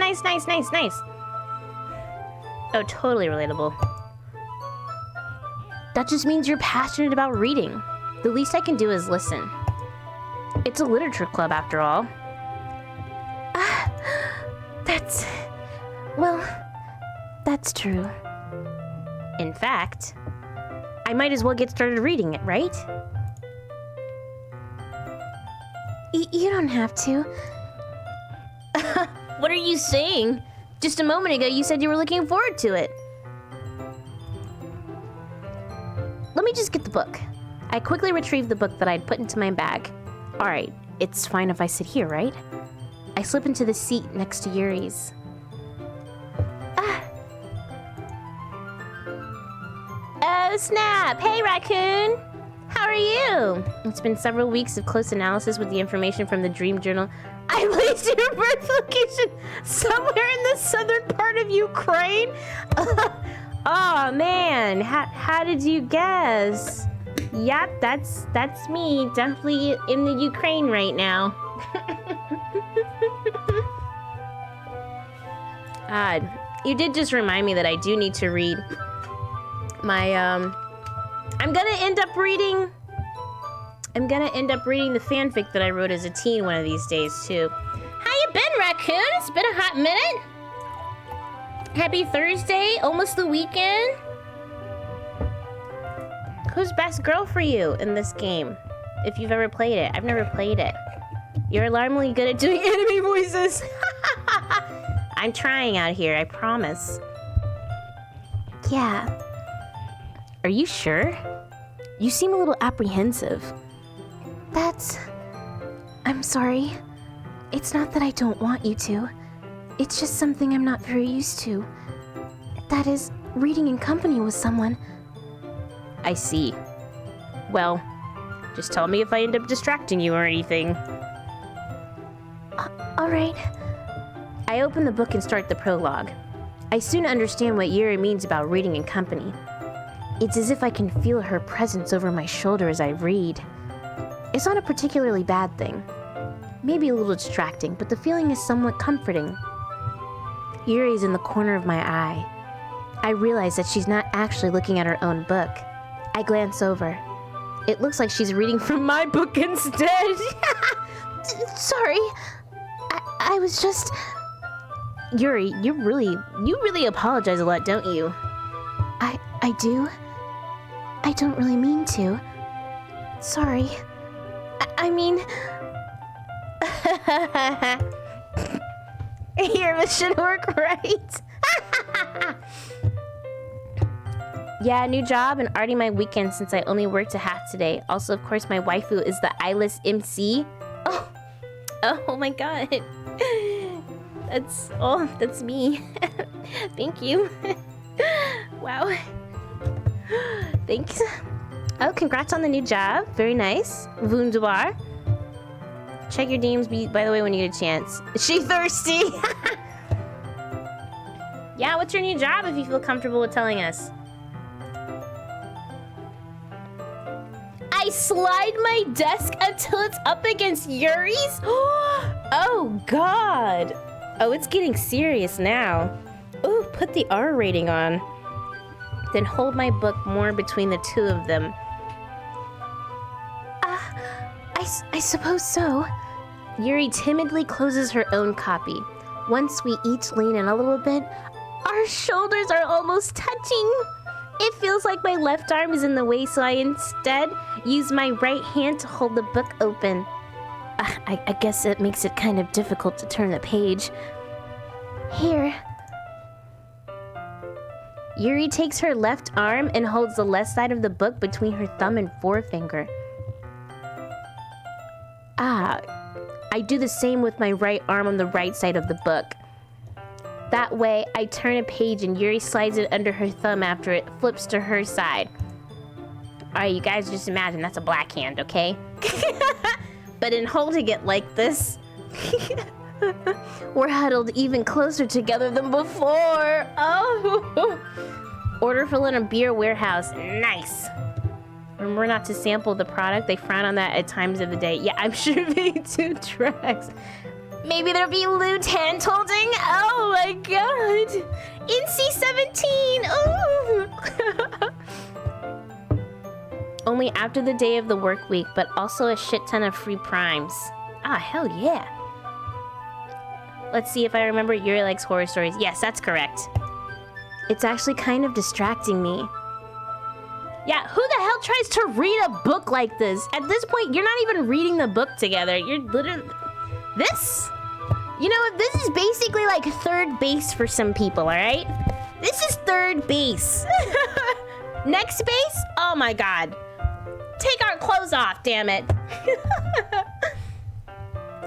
Oh, totally relatable. That just means you're passionate about reading. The least I can do is listen. It's a literature club, after all. That's true. In fact, I might as well get started reading it, right? You don't have to. What are you saying? Just a moment ago, you said you were looking forward to it. Let me just get the book. I quickly retrieved the book that I'd put into my bag. All right, it's fine if I sit here, right? I slip into the seat next to Yuri's. Oh, snap! Hey, Raccoon! How are you? It's been several weeks of close analysis with the information from the Dream Journal. I placed your birth location somewhere in the southern part of Ukraine. Oh man, how did you guess? Yep, that's me. Definitely in the Ukraine right now. You did just remind me that I do need to read my I'm gonna end up reading the fanfic that I wrote as a teen one of these days too. How you been, Raccoon? It's been a hot minute. Happy Thursday, almost the weekend. Who's best girl for you in this game? If you've ever played it. I've never played it. You're alarmingly good at doing enemy voices. I'm trying out here, I promise. Yeah. Are you sure? You seem a little apprehensive. I'm sorry. It's not that I don't want you to. It's just something I'm not very used to. That is, reading in company with someone. I see. Well, just tell me if I end up distracting you or anything. Alright. I open the book and start the prologue. I soon understand what Yuri means about reading in company. It's as if I can feel her presence over my shoulder as I read. It's not a particularly bad thing. Maybe a little distracting, but the feeling is somewhat comforting. Yuri's in the corner of my eye. I realize that she's not actually looking at her own book. I glance over. It looks like she's reading from my book instead. Sorry. I was just... Yuri, you really apologize a lot, don't you? I do. I don't really mean to. Sorry. I mean... Here, this should work right. Yeah, new job and already my weekend since I only worked a half today. Also, of course, my waifu is the eyeless MC. Oh my god. That's me. Thank you. Wow. Thanks. Oh, congrats on the new job. Very nice. Wunderbar. Check your DMs, by the way, when you get a chance. Is she thirsty? Yeah, what's your new job if you feel comfortable with telling us? I slide my desk until it's up against Yuri's? Oh, God. Oh, it's getting serious now. Ooh, put the R rating on. Then hold my book more between the two of them. I suppose so. Yuri timidly closes her own copy. Once we each lean in a little bit, our shoulders are almost touching. It feels like my left arm is in the way, so I instead use my right hand to hold the book open. I guess it makes it kind of difficult to turn the page. Here. Yuri takes her left arm and holds the left side of the book between her thumb and forefinger. Ah, I do the same with my right arm on the right side of the book. That way, I turn a page and Yuri slides it under her thumb after it flips to her side. Alright, you guys just imagine that's a black hand, okay? But in holding it like this, we're huddled even closer together than before. Oh! Order fill in a beer warehouse. Nice. Remember not to sample the product. They frown on that at times of the day. Yeah, I'm sure they do tracks. Maybe there'll be lewd hand holding. Oh my god. NC-17. Ooh. Only after the day of the work week, but also a shit ton of free primes. Ah, hell yeah. Let's see if I remember Yuri likes horror stories. Yes, that's correct. It's actually kind of distracting me. Yeah, who the hell tries to read a book like this? At this point, you're not even reading the book together. You're literally... This? You know, this is basically like third base for some people, alright? This is third base. Next base? Oh my god. Take our clothes off, damn it.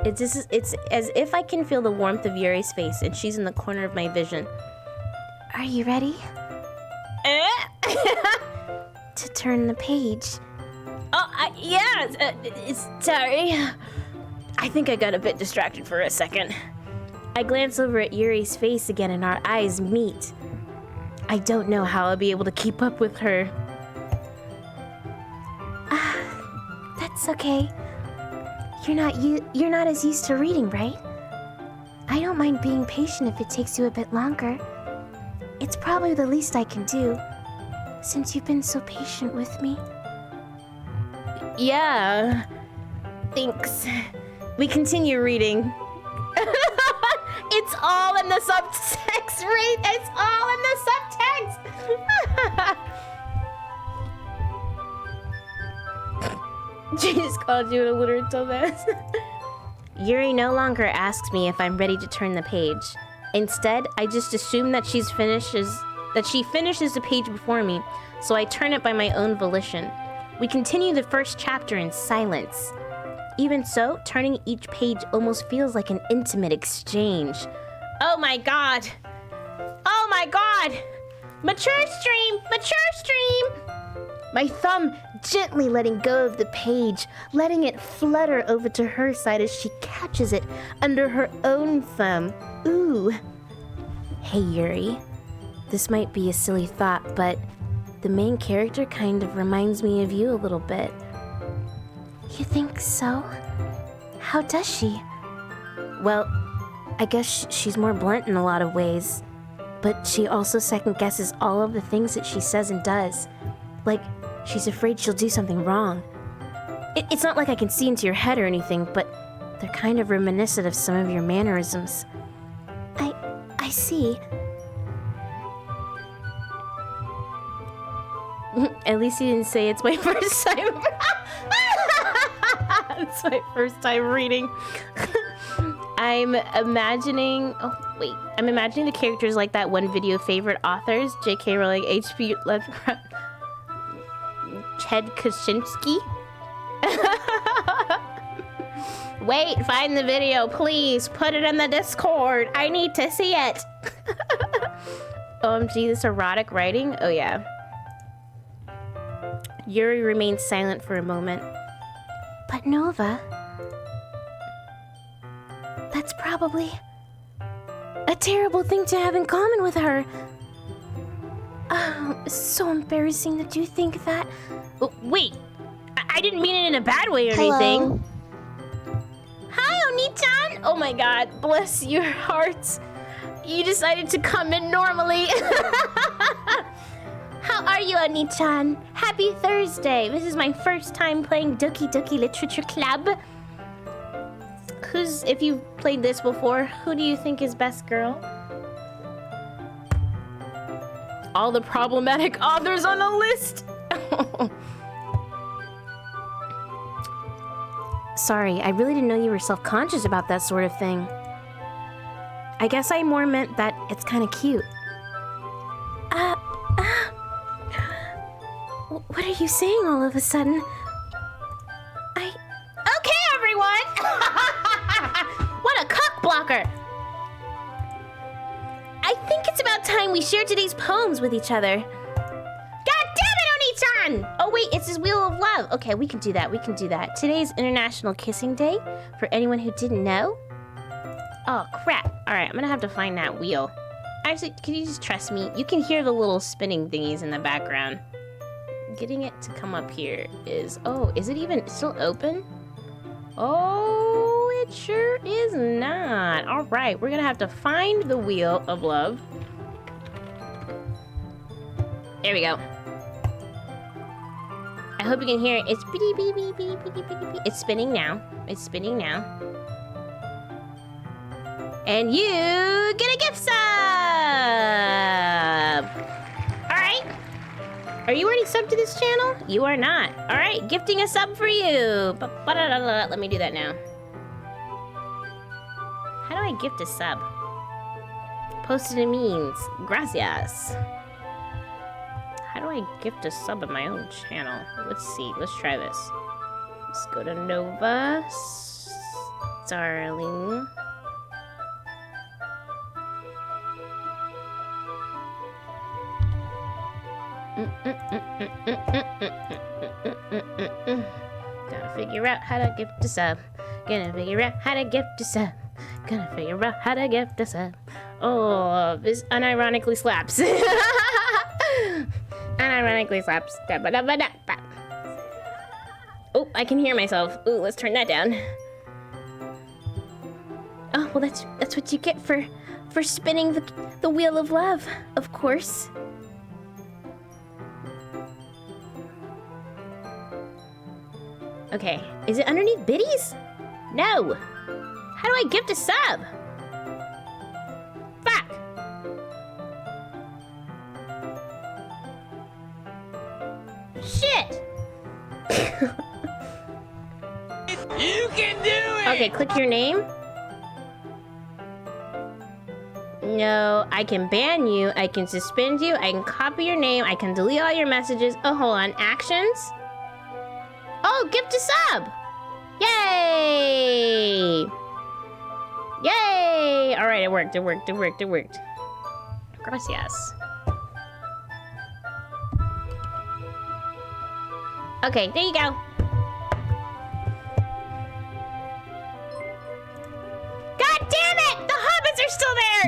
It's as if I can feel the warmth of Yuri's face and she's in the corner of my vision. Are you ready? To turn the page. Oh, yeah. Sorry. I think I got a bit distracted for a second. I glance over at Yuri's face again and our eyes meet. I don't know how I'll be able to keep up with her. That's okay. You're not as used to reading, right? I don't mind being patient if it takes you a bit longer. It's probably the least I can do, since you've been so patient with me. Yeah. Thanks. We continue reading. It's all in the subtext, right? It's all in the subtext. She just called you an illiterate dumbass. Yuri no longer asks me if I'm ready to turn the page. Instead, I just assume that she finishes the page before me, so I turn it by my own volition. We continue the first chapter in silence. Even so, turning each page almost feels like an intimate exchange. Oh my god! Oh my god! Mature stream! Mature stream! My thumb gently letting go of the page, letting it flutter over to her side as she catches it under her own thumb. Ooh. Hey, Yuri. This might be a silly thought, but the main character kind of reminds me of you a little bit. You think so? How does she? Well, I guess she's more blunt in a lot of ways, but she also second-guesses all of the things that she says and does. Like, she's afraid she'll do something wrong. It's not like I can see into your head or anything, but they're kind of reminiscent of some of your mannerisms. I see. At least you didn't say it's my first time. It's my first time reading. I'm imagining the characters like that one video favorite authors, J.K. Rowling, H.P. Lovecraft, Ched Kaczynski. Wait, find the video, please. Put it in the Discord. I need to see it. OMG, this erotic writing? Oh, yeah. Yuri remains silent for a moment. But Nova, that's probably a terrible thing to have in common with her. Oh, so embarrassing that you think that. Wait, I didn't mean it in a bad way or Hello? anything. Hi, Oni-chan. Oh my god, bless your hearts. You decided to come in normally. How are you, Oni-chan? Happy Thursday. This is my first time playing Doki Doki Literature Club. If you've played this before, who do you think is best girl? All the problematic authors on the list. Sorry, I really didn't know you were self-conscious about that sort of thing. I guess I more meant that it's kind of cute. you saying all of a sudden? Okay, everyone! What a cock blocker! I think it's about time we share today's poems with each other. God damn it, Oni-chan! Oh wait, it's his Wheel of Love. Okay, we can do that, we can do that. Today's International Kissing Day, for anyone who didn't know. Oh, crap. Alright, I'm gonna have to find that wheel. Actually, can you just trust me? You can hear the little spinning thingies in the background. Getting it to come up here is... Oh, is it even still open? Oh, it sure is not. Alright, we're gonna have to find the Wheel of Love. There we go. I hope you can hear it. It's beep, beep, beep, beep, beep, beep, beep, beep. It's spinning now. It's spinning now. And you get a gift sub! Alright. Are you already subbed to this channel? You are not. Alright, gifting a sub for you. Let me do that now. How do I gift a sub? Posted in means. Gracias. How do I gift a sub in my own channel? Let's see. Let's try this. Let's go to Nova. Darling. Gotta figure out how to gift a sub. Gonna figure out how to gift a sub. Gonna figure out how to gift a sub. Oh, this unironically slaps. Unironically slaps. Oh, I can hear myself. Ooh, let's turn that down. Oh, well, that's what you get for spinning the Wheel of Love, of course. Okay, is it underneath biddies? No. How do I gift a sub? Fuck. Shit. You can do it! Okay, click your name. No, I can ban you, I can suspend you, I can copy your name, I can delete all your messages. Oh, hold on, actions? Oh, gift a sub! Yay! Yay! Alright, it worked. Gracias. Okay, there you go. God damn it! The hobbits are still there!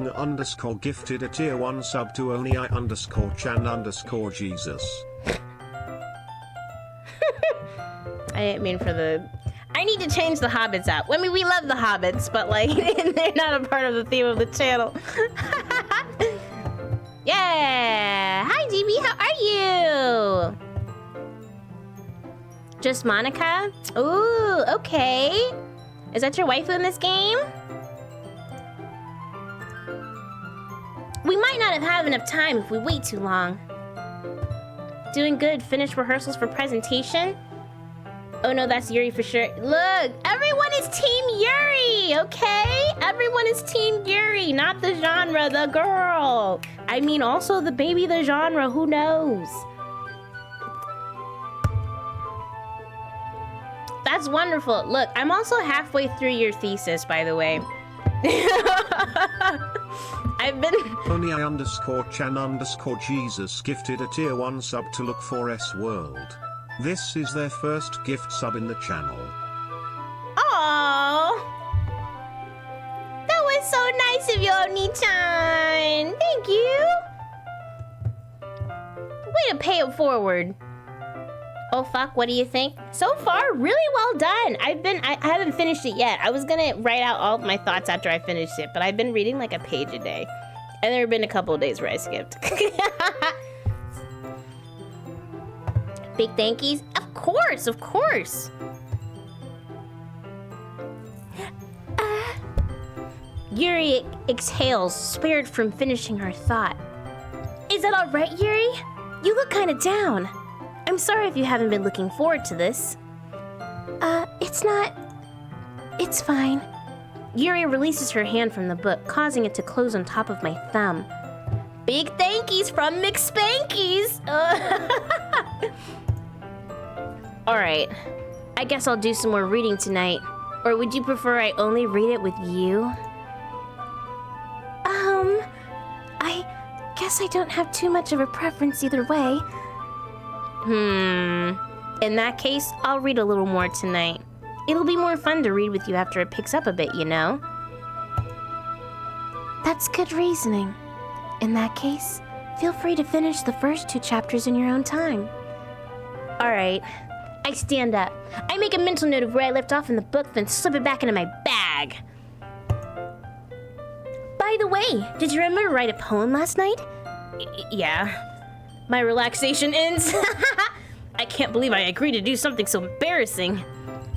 Nova_Starling_ gifted a tier 1 sub to Oni_Chan_Jesus. I didn't mean for the... I need to change the hobbits out. I mean, we love the hobbits, but like, they're not a part of the theme of the channel. Yeah! Hi, GB, how are you? Just Monica? Ooh, okay. Is that your waifu in this game? We might not have enough time if we wait too long. Doing good. Finished rehearsals for presentation? Oh no, that's Yuri for sure. Look, everyone is Team Yuri, okay? Everyone is Team Yuri, not the genre, the girl. I mean, also the baby, the genre, who knows? That's wonderful. Look, I'm also halfway through your thesis, by the way. I've been... Oni_Chan_Jesus gifted a tier 1 sub to Look for S World. This is their first gift sub in the channel. Aww. That was so nice of you, Oni-chan. Thank you. Way to pay it forward. Oh fuck, what do you think? So far, really well done. I haven't finished it yet. I was gonna write out all of my thoughts after I finished it, but I've been reading like a page a day. And there have been a couple of days where I skipped. Big thankies? Of course, of course. Yuri exhales, spared from finishing her thought. Is that all right, Yuri? You look kind of down. I'm sorry if you haven't been looking forward to this. It's not... It's fine. Yuri releases her hand from the book, causing it to close on top of my thumb. Big thankies from McSpankies. Alright. I guess I'll do some more reading tonight. Or would you prefer I only read it with you? I guess I don't have too much of a preference either way. In that case, I'll read a little more tonight. It'll be more fun to read with you after it picks up a bit, you know? That's good reasoning. In that case, feel free to finish the first 2 chapters in your own time. Alright. I stand up. I make a mental note of where I left off in the book, then slip it back into my bag. By the way, did you remember to write a poem last night? Yeah. My relaxation ends. I can't believe I agreed to do something so embarrassing.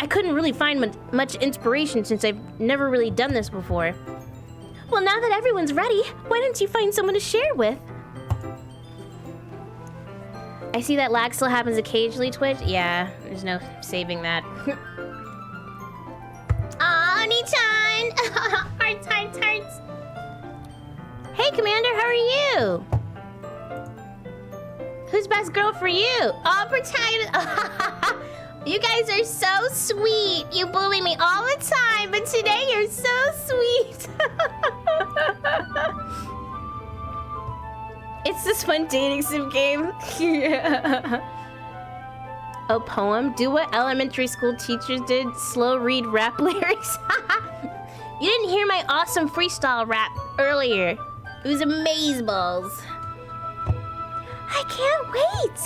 I couldn't really find much inspiration since I've never really done this before. Well, now that everyone's ready, why don't you find someone to share with? I see that lag still happens occasionally, Twitch. Yeah, there's no saving that. Aw, Oni-chan! Hearts, hearts, hearts. Hey, Commander, how are you? Who's best girl for you? Oh, protagonist. You guys are so sweet. You bully me all the time, but today you're so sweet. It's this fun dating sim game. Yeah. A poem? Do what elementary school teachers did. Slow read rap lyrics. You didn't hear my awesome freestyle rap earlier. It was amazeballs. I can't wait!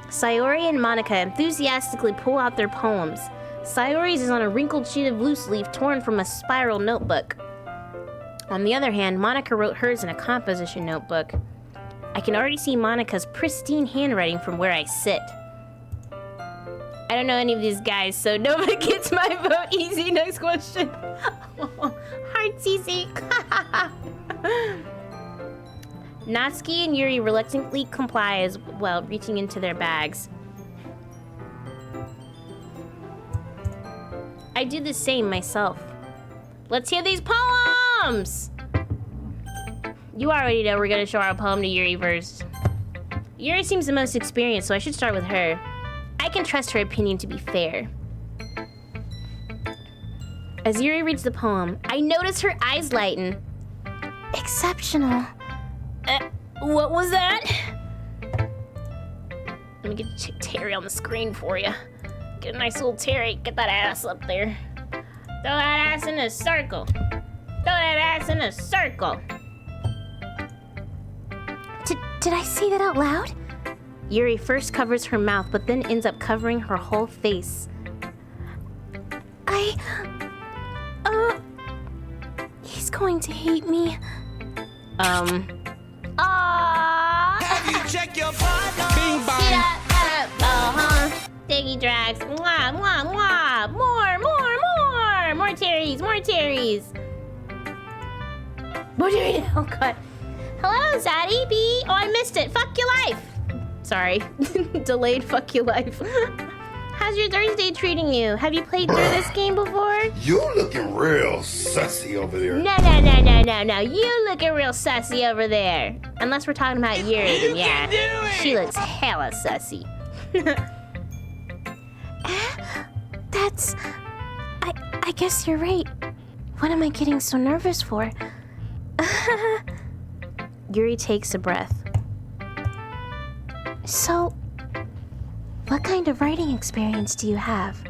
Sayori and Monica enthusiastically pull out their poems. Sayori's is on a wrinkled sheet of loose leaf torn from a spiral notebook. On the other hand, Monica wrote hers in a composition notebook. I can already see Monica's pristine handwriting from where I sit. I don't know any of these guys, so nobody gets my vote. Easy, next question. Hearts easy. Natsuki and Yuri reluctantly comply as well, reaching into their bags. I do the same myself. Let's hear these poems! You already know we're gonna show our poem to Yuri first. Yuri seems the most experienced, so I should start with her. I can trust her opinion to be fair. As Yuri reads the poem, I notice her eyes lighten. Exceptional. What was that? Let me get Terry on the screen for you. Get a nice little Terry. Get that ass up there. Throw that ass in a circle. Throw that ass in a circle. Did I say that out loud? Yuri first covers her mouth, but then ends up covering her whole face. He's going to hate me. Have you checked your partner? Bing bong. Diggy drags. Mwah, mwah, mwah. More. More Terrys, more Terrys. What do we do? Oh, God. Hello, Zaddy B. Oh, I missed it. Fuck your life. Sorry. Delayed fuck your life. How's your Thursday treating you? Have you played through this game before? You looking real sussy over there. No. You looking real sussy over there. Unless we're talking about Yuri, then yeah. She looks hella sussy. That's... I guess you're right. What am I getting so nervous for? Yuri takes a breath. So, what kind of writing experience do you have?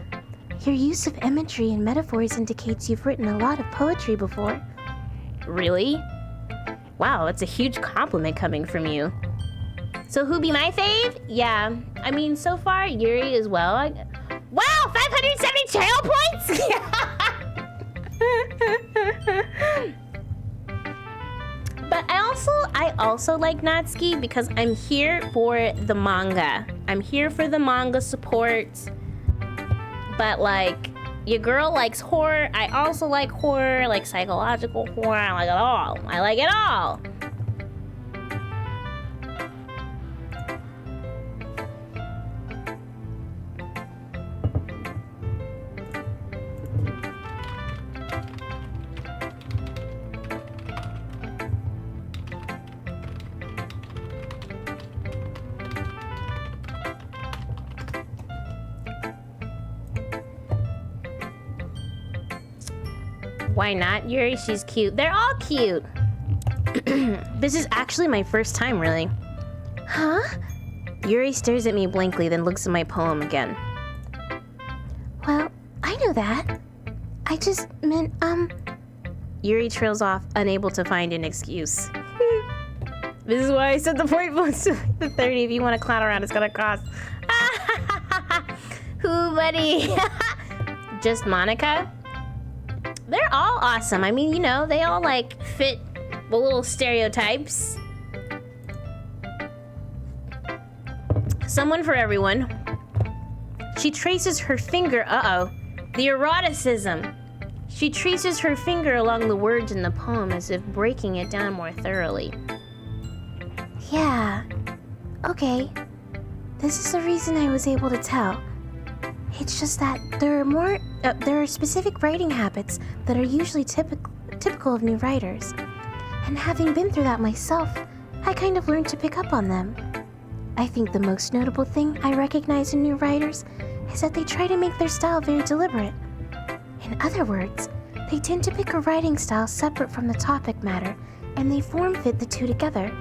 Your use of imagery and metaphors indicates you've written a lot of poetry before. Really? Wow, that's a huge compliment coming from you. So who be my fave? Yeah, I mean, so far, Yuri as well. Wow, 570 trail points? But I also like Natsuki because I'm here for the manga. I'm here for the manga support. But like, your girl likes horror. I also like horror, like psychological horror. I like it all. I like it all. Why not, Yuri? She's cute. They're all cute. This is actually my first time, really. Huh? Yuri stares at me blankly, then looks at my poem again. Well, I know that. I just meant, Yuri trails off, unable to find an excuse. This is why I said the point was the 30. If you want to clown around, it's gonna cost. Who, buddy? Just Monica? They're all awesome. I mean, you know, they all like fit the little stereotypes. Someone for everyone. She traces her finger, the eroticism. She traces her finger along the words in the poem as if breaking it down more thoroughly. yeah. Okay. This is the reason I was able to tell. It's just that there are specific writing habits that are usually typical of new writers. And having been through that myself, I kind of learned to pick up on them. I think the most notable thing I recognize in new writers is that they try to make their style very deliberate. In other words, they tend to pick a writing style separate from the topic matter, and they form-fit the two together.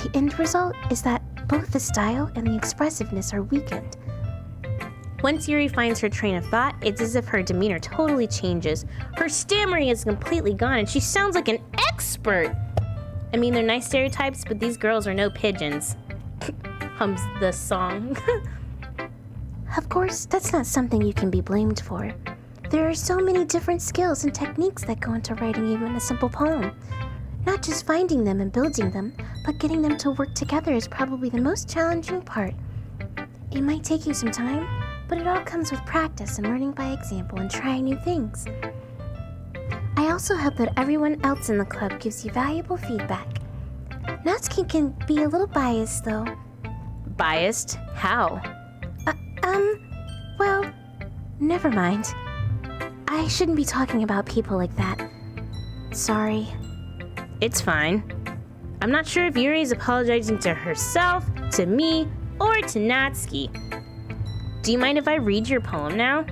The end result is that both the style and the expressiveness are weakened. Once Yuri finds her train of thought, it's as if her demeanor totally changes. Her stammering is completely gone, and she sounds like an expert. I mean, they're nice stereotypes, but these girls are no pigeons. Hums the song. Of course, that's not something you can be blamed for. There are so many different skills and techniques that go into writing even a simple poem. Not just finding them and building them, but getting them to work together is probably the most challenging part. It might take you some time, but it all comes with practice and learning by example and trying new things. I also hope that everyone else in the club gives you valuable feedback. Natsuki can be a little biased, though. Biased? How? Well, never mind. I shouldn't be talking about people like that. Sorry. It's fine. I'm not sure if Yuri is apologizing to herself, to me, or to Natsuki. Do you mind if I read your poem now?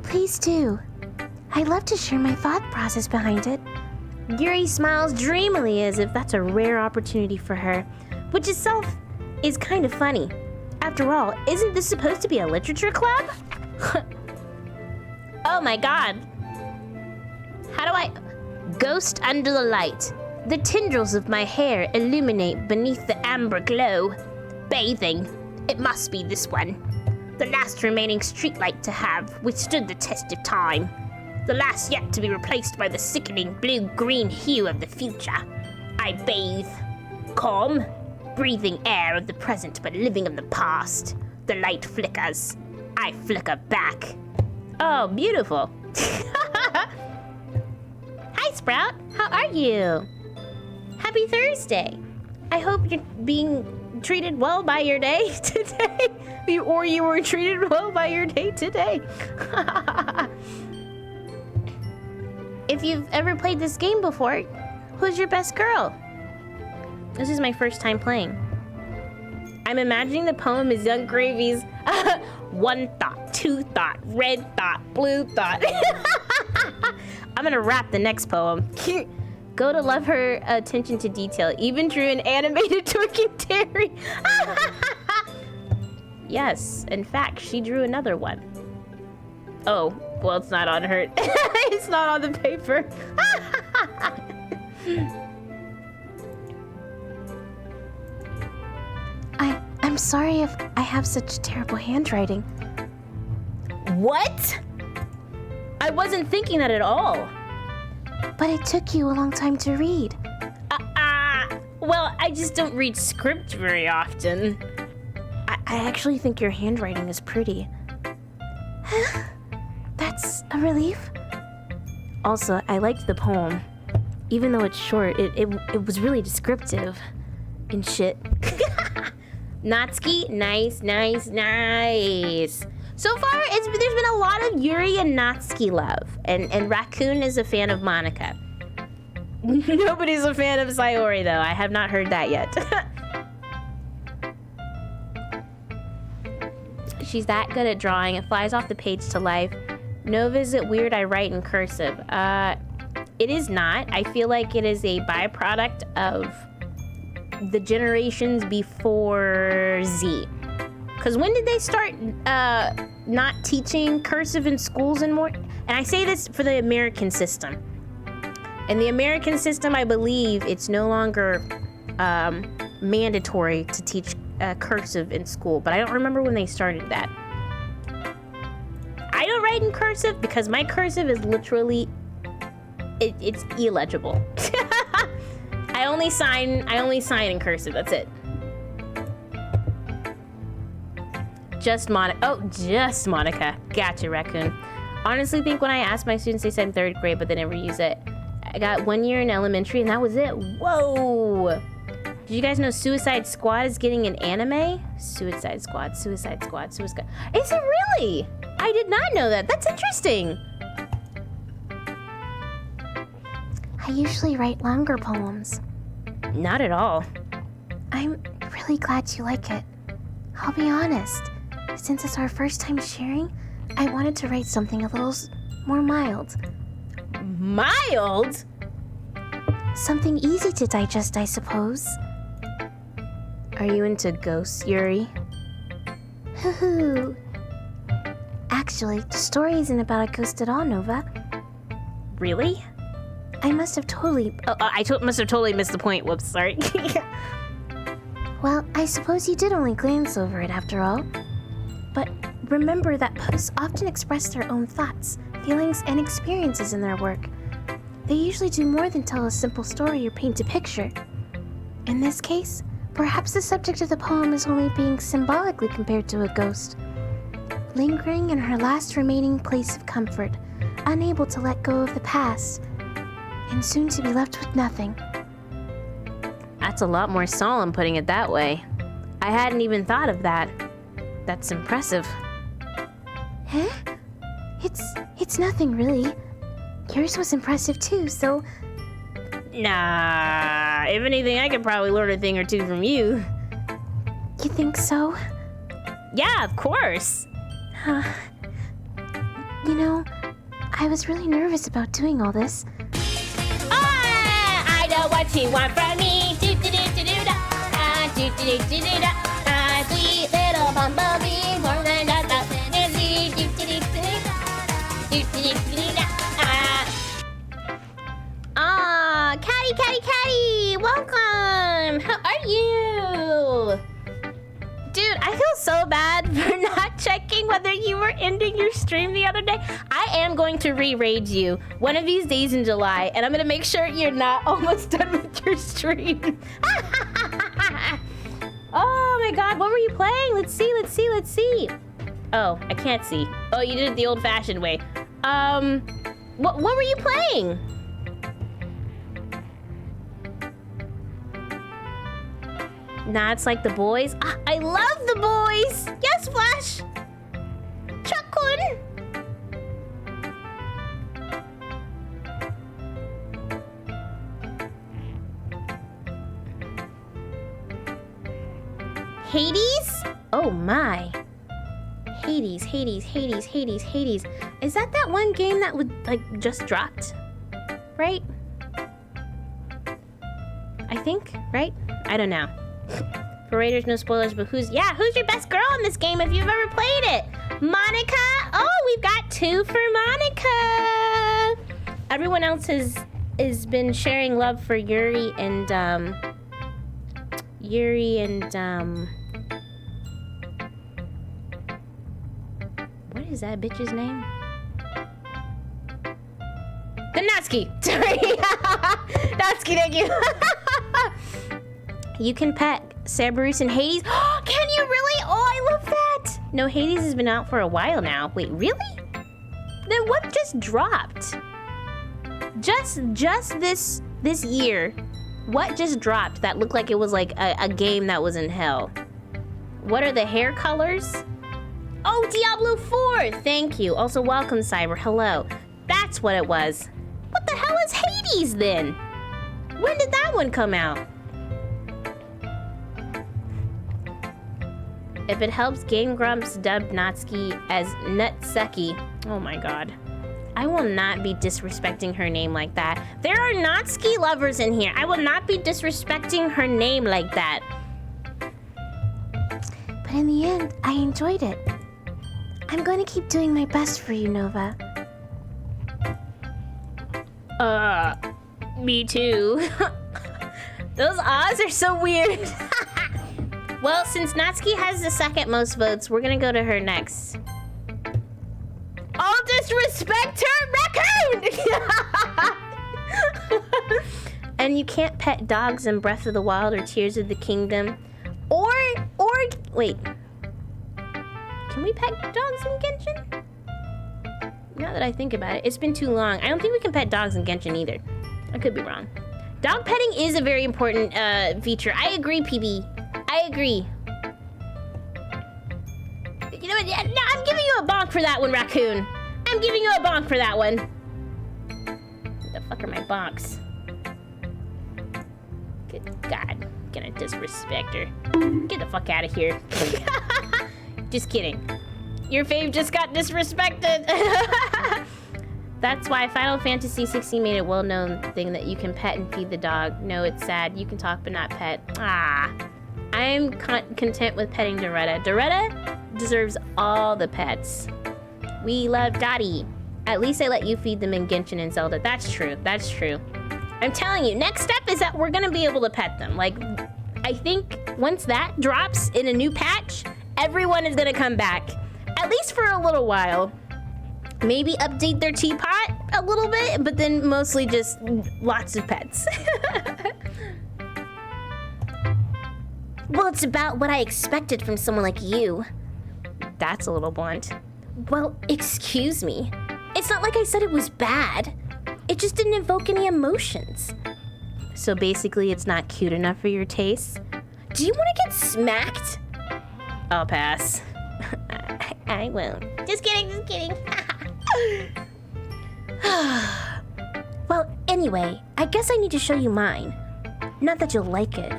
Please do. I'd love to share my thought process behind it. Yuri smiles dreamily as if that's a rare opportunity for her, which itself is kind of funny. After all, isn't this supposed to be a literature club? Oh my god. How do I... Ghost under the light. The tendrils of my hair illuminate beneath the amber glow. Bathing. It must be this one. The last remaining streetlight to have withstood the test of time. The last yet to be replaced by the sickening blue-green hue of the future. I bathe. Calm. Breathing air of the present but living of the past. The light flickers. I flicker back. Oh, beautiful. Hi, Sprout. How are you? Happy Thursday. I hope you're being treated well by your day today. Or you were treated well by your day today. If you've ever played this game before, who's your best girl? This is my first time playing. I'm imagining the poem is Young Gravy's one thought, two thought, red thought, blue thought. I'm gonna rap the next poem. Go to love her attention to detail. Even drew an animated twerking Terry. Yes, in fact, she drew another one. Oh, well, it's not on her. It's not on the paper. I'm sorry if I have such terrible handwriting. What? I wasn't thinking that at all. But it took you a long time to read. Well, I just don't read script very often. I actually think your handwriting is pretty. That's a relief. Also, I liked the poem. Even though it's short, it was really descriptive and shit. Natsuki, nice. So far, there's been a lot of Yuri and Natsuki love, and Raccoon is a fan of Monica. Nobody's a fan of Sayori, though. I have not heard that yet. She's that good at drawing. It flies off the page to life. Nova, is it weird I write in cursive? It is not. I feel like it is a byproduct of the generations before Z. Because when did they start not teaching cursive in schools anymore? And I say this for the American system. In the American system, I believe it's no longer mandatory to teach cursive in school, but I don't remember when they started that. I don't write in cursive because my cursive is literally, it's illegible. I only sign in cursive, that's it. Just Monica. Gotcha, Raccoon. Honestly think when I asked my students, they said in 3rd grade, but they never use it. I got 1 year in elementary and that was it. Whoa! Did you guys know Suicide Squad is getting an anime? Suicide Squad. Is it really? I did not know that. That's interesting. I usually write longer poems. Not at all. I'm really glad you like it. I'll be honest. Since it's our first time sharing, I wanted to write something a little more mild. Mild? Something easy to digest, I suppose. Are you into ghosts, Yuri? Hoo-hoo. Actually, the story isn't about a ghost at all, Nova. Really? I must have totally... must have totally missed the point. Whoops, sorry. Well, I suppose you did only glance over it after all. But remember that poets often express their own thoughts, feelings, and experiences in their work. They usually do more than tell a simple story or paint a picture. In this case, perhaps the subject of the poem is only being symbolically compared to a ghost, lingering in her last remaining place of comfort, unable to let go of the past, and soon to be left with nothing. That's a lot more solemn putting it that way. I hadn't even thought of that. That's impressive. Huh? It's nothing really. Yours was impressive too, so... Nah, if anything, I could probably learn a thing or two from you. You think so? Yeah, of course. You know, I was really nervous about doing all this. I know what you want from me. Sweet little bumblebee, more than just a fantasy. Catty, welcome. How are you? Dude, I feel so bad for not checking whether you were ending your stream the other day. I am going to re-raid you one of these days in July, and I'm gonna make sure you're not almost done with your stream. Oh my god, what were you playing? Let's see. Oh, I can't see. Oh, you did it the old-fashioned way. What were you playing? Nah, it's like the boys. I love the boys. Yes, Flash. Chakun. Hades? Oh my. Hades. Is that one game that would just dropped? Right? I think, right? I don't know. For Raiders, no spoilers, but who's your best girl in this game if you've ever played it? Monica? Oh, we've got 2 for Monica. Everyone else has been sharing love for Yuri and what is that bitch's name? The Natsuki. Sorry. Natsuki, thank you. You can pet Cerberus and Hades. Can you really? Oh, I love that. No, Hades has been out for a while now. Wait, really? Then what just dropped? Just this year, what just dropped that looked like it was like a game that was in hell? What are the hair colors? Oh, Diablo 4. Thank you. Also, welcome, Cyber. Hello. That's what it was. What the hell is Hades then? When did that one come out? If it helps, Game Grumps dubbed Natsuki as Nutseki. Oh my god. I will not be disrespecting her name like that. There are not ski lovers in here. I will not be disrespecting her name like that. But in the end, I enjoyed it. I'm going to keep doing my best for you, Nova. Me too. Those ahs are so weird. Well, since Natsuki has the second most votes, we're gonna go to her next. All disrespect her, raccoon! And you can't pet dogs in Breath of the Wild or Tears of the Kingdom. Or, wait. Can we pet dogs in Genshin? Now that I think about it, it's been too long. I don't think we can pet dogs in Genshin either. I could be wrong. Dog petting is a very important feature. I agree, PB. I agree. You know what? Yeah, no, I'm giving you a bonk for that one, raccoon. I'm giving you a bonk for that one. What the fuck are my bonks? Good God. Gonna disrespect her. Get the fuck out of here. Just kidding. Your fave just got disrespected. That's why Final Fantasy 16 made a well-known thing that you can pet and feed the dog. No, it's sad. You can talk but not pet. Ah. I am content with petting Doretta. Doretta deserves all the pets. We love Dottie. At least I let you feed them in Genshin and Zelda. That's true. That's true. I'm telling you, next step is that we're gonna be able to pet them. Like, I think once that drops in a new patch, everyone is gonna come back. At least for a little while. Maybe update their teapot a little bit, but then mostly just lots of pets. Well, it's about what I expected from someone like you. That's a little blunt. Well, excuse me. It's not like I said it was bad. It just didn't evoke any emotions. So basically, it's not cute enough for your taste? Do you want to get smacked? I'll pass. I won't. Just kidding, just kidding. Well, anyway, I guess I need to show you mine. Not that you'll like it.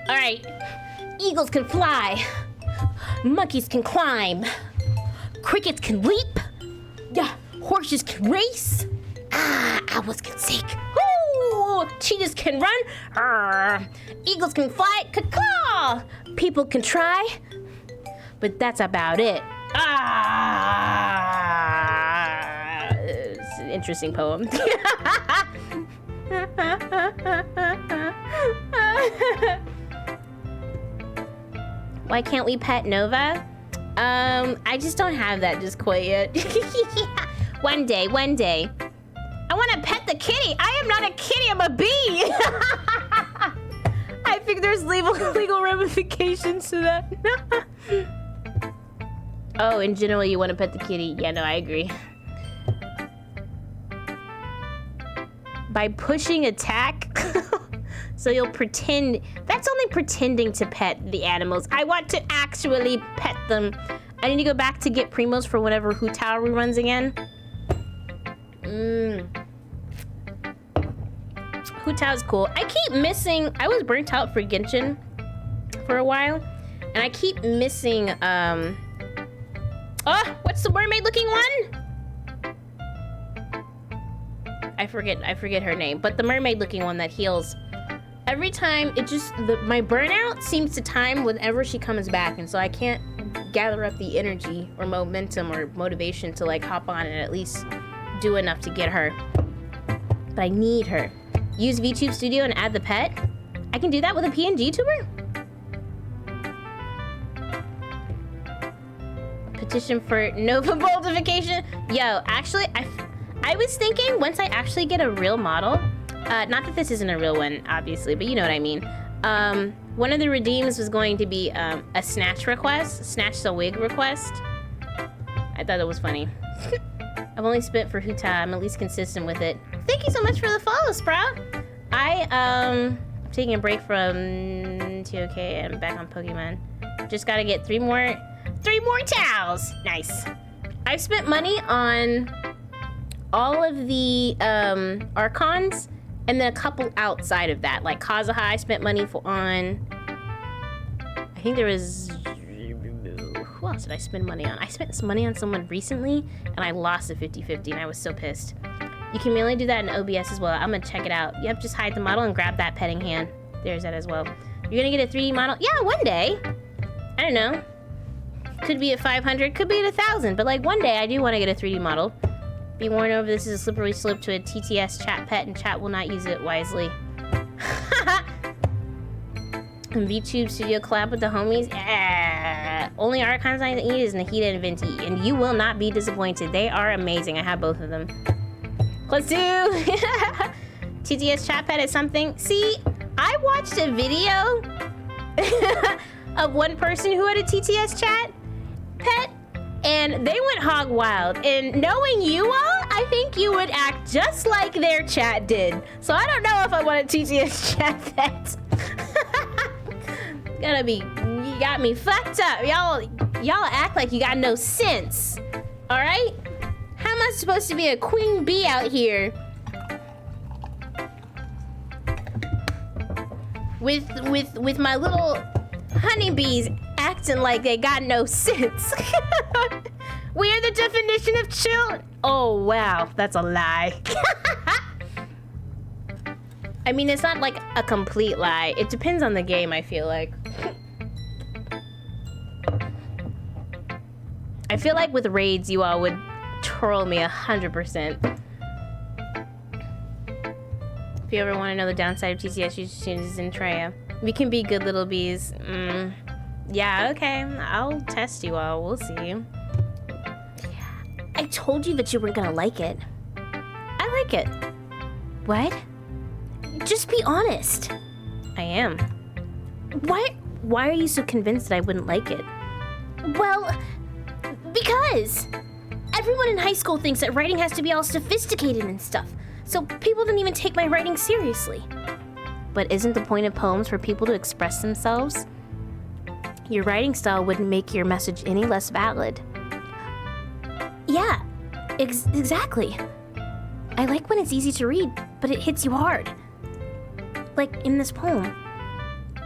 All right, eagles can fly, monkeys can climb, crickets can leap, yeah, horses can race, owls can seek, ooh, cheetahs can run, eagles can fly, caw, people can try, but that's about it. It's an interesting poem. Why can't we pet Nova? I just don't have that just quite yet. One day. I want to pet the kitty. I am not a kitty, I'm a bee. I think there's legal ramifications to that. Oh, in general, you want to pet the kitty. Yeah, no, I agree. By pushing attack. So you'll pretend. That's only pretending to pet the animals. I want to actually pet them. I need to go back to get Primos for whenever Hu Tao reruns again. Hu Tao's cool. I keep missing. I was burnt out for Genshin for a while, and I keep missing. Oh, what's the mermaid-looking one? I forget her name, but the mermaid-looking one that heals. Every time, it just, my burnout seems to time whenever she comes back, and so I can't gather up the energy or momentum or motivation to like hop on and at least do enough to get her. But I need her. Use VTube Studio and add the pet? I can do that with a PNGtuber? Petition for Nova boldification? Yo, actually, I was thinking once I actually get a real model, not that this isn't a real one, obviously, but you know what I mean. One of the redeems was going to be a snatch request, snatch the wig request. I thought it was funny. I've only spent for Hu Tao. I'm at least consistent with it. Thank you so much for the follow, Sprout. I'm taking a break from TOK and back on Pokemon. Just gotta get three more towels. Nice. I've spent money on all of the Archons, and then a couple outside of that. Like Kazuha, I spent money on. I think there was. Who else did I spend money on? I spent some money on someone recently, and I lost a 50-50, and I was so pissed. You can mainly do that in OBS as well. I'm gonna check it out. Yep, just hide the model and grab that petting hand. There's that as well. You're gonna get a 3D model? Yeah, one day. I don't know. Could be at 500, could be at 1,000, but like one day I do want to get a 3D model. Be warned over, this is a slippery slope to a TTS chat pet, and chat will not use it wisely. And VTube Studio collab with the homies? Only art content I need is Nahida and Venti, and you will not be disappointed. They are amazing. I have both of them. Let's do TTS chat pet is something. See, I watched a video of one person who had a TTS chat pet, and they went hog wild. And knowing you all, I think you would act just like their chat did. So I don't know if I want a TTS chat pet. You got me fucked up. Y'all act like you got no sense. All right? How am I supposed to be a queen bee out here with my little honeybees acting like they got no sense? We are the definition of chill. Oh wow, that's a lie. I mean, it's not like a complete lie. It depends on the game, I feel like. I feel like with raids, you all would troll me 100%. If you ever want to know the downside of TTS, you should choose Zentreya. We can be good little bees. Yeah, okay. I'll test you all. We'll see. I told you that you weren't gonna like it. I like it. What? Just be honest. I am. Why are you so convinced that I wouldn't like it? Well, because everyone in high school thinks that writing has to be all sophisticated and stuff. So people don't even take my writing seriously. But isn't the point of poems for people to express themselves? Your writing style wouldn't make your message any less valid. Yeah, exactly. I like when it's easy to read, but it hits you hard. Like in this poem.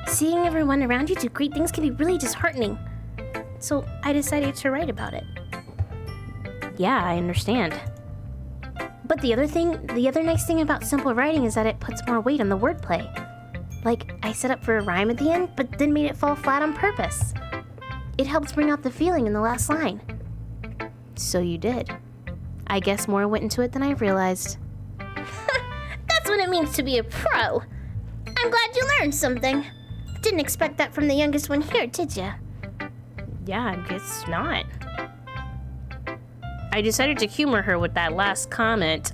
Seeing everyone around you do great things can be really disheartening. So I decided to write about it. Yeah, I understand. But the other nice thing about simple writing is that it puts more weight on the wordplay. Like, I set up for a rhyme at the end, but then made it fall flat on purpose. It helps bring out the feeling in the last line. So you did. I guess more went into it than I realized. That's what it means to be a pro. I'm glad you learned something. Didn't expect that from the youngest one here, did ya? Yeah, I guess not. I decided to humor her with that last comment.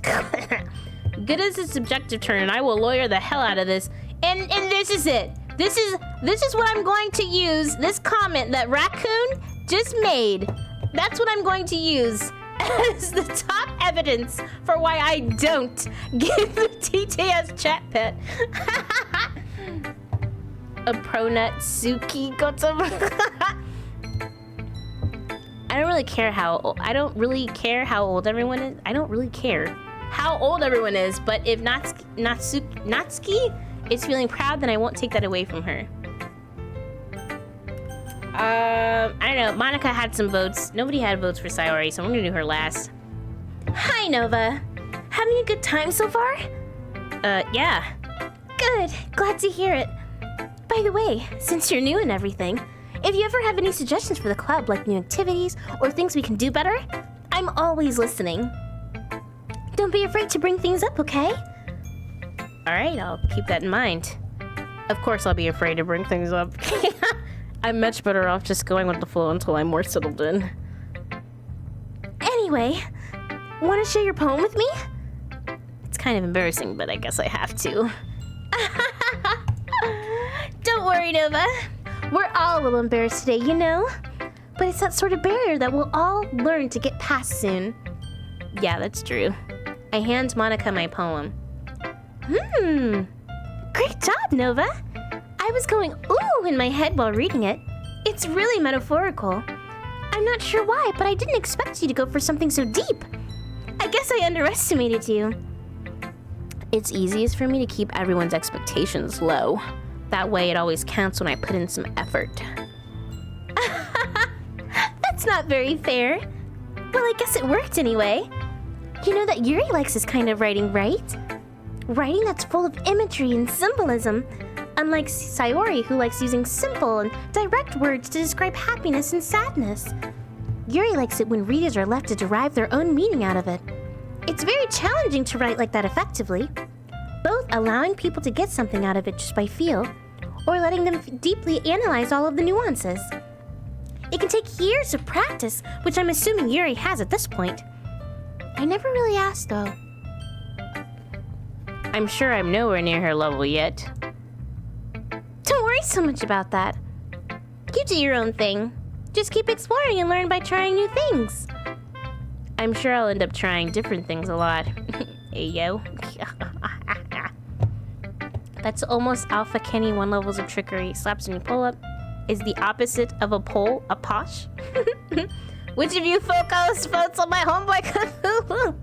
Good as a subjective turn, and I will lawyer the hell out of this. And this is it. This is what I'm going to use. This comment that Raccoon just made. That's what I'm going to use as the top evidence for why I don't give the TTS chat pet. A pronut Suki Gotama. I don't really care how old everyone is. I don't really care how old everyone is, but if Natsuki is feeling proud, then I won't take that away from her. I don't know. Monica had some votes. Nobody had votes for Sayori, so I'm gonna do her last. Hi, Nova. Having a good time so far? Yeah. Good. Glad to hear it. By the way, since you're new and everything, if you ever have any suggestions for the club, like new activities or things we can do better, I'm always listening. Don't be afraid to bring things up, okay? Alright, I'll keep that in mind. Of course I'll be afraid to bring things up. I'm much better off just going with the flow until I'm more settled in. Anyway, want to share your poem with me? It's kind of embarrassing, but I guess I have to. Don't worry, Nova. We're all a little embarrassed today, you know? But it's that sort of barrier that we'll all learn to get past soon. Yeah, that's true. I hand Monica my poem. Great job, Nova. I was going ooh in my head while reading it. It's really metaphorical. I'm not sure why, but I didn't expect you to go for something so deep. I guess I underestimated you. It's easiest for me to keep everyone's expectations low. That way it always counts when I put in some effort. That's not very fair. Well, I guess it worked anyway. You know that Yuri likes this kind of writing, right? Writing that's full of imagery and symbolism. Unlike Sayori, who likes using simple and direct words to describe happiness and sadness. Yuri likes it when readers are left to derive their own meaning out of it. It's very challenging to write like that effectively, both allowing people to get something out of it just by feel, or letting them deeply analyze all of the nuances. It can take years of practice, which I'm assuming Yuri has at this point. I never really asked, though. I'm sure I'm nowhere near her level yet. Don't worry so much about that. You do your own thing. Just keep exploring and learn by trying new things. I'm sure I'll end up trying different things a lot. Hey, yo. That's almost Alpha Kenny 1 levels of trickery. Slaps when you pull up is the opposite of a pole, a posh. Which of you votes on my homeboy Cthulhu?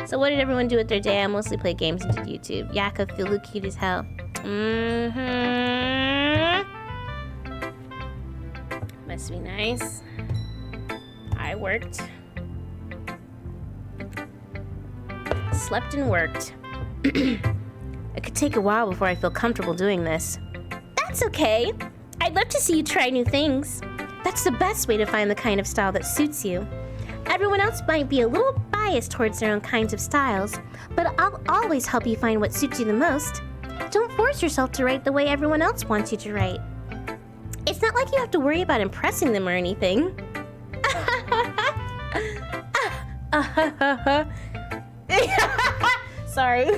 So what did everyone do with their day? I mostly played games and did YouTube. Yeah, Cthulhu cute as hell. Must be nice. I worked. Slept and worked. It could take a while before I feel comfortable doing this. That's okay. I'd love to see you try new things. That's the best way to find the kind of style that suits you. Everyone else might be a little biased towards their own kinds of styles, but I'll always help you find what suits you the most. Don't force yourself to write the way everyone else wants you to write. It's not like you have to worry about impressing them or anything. Sorry.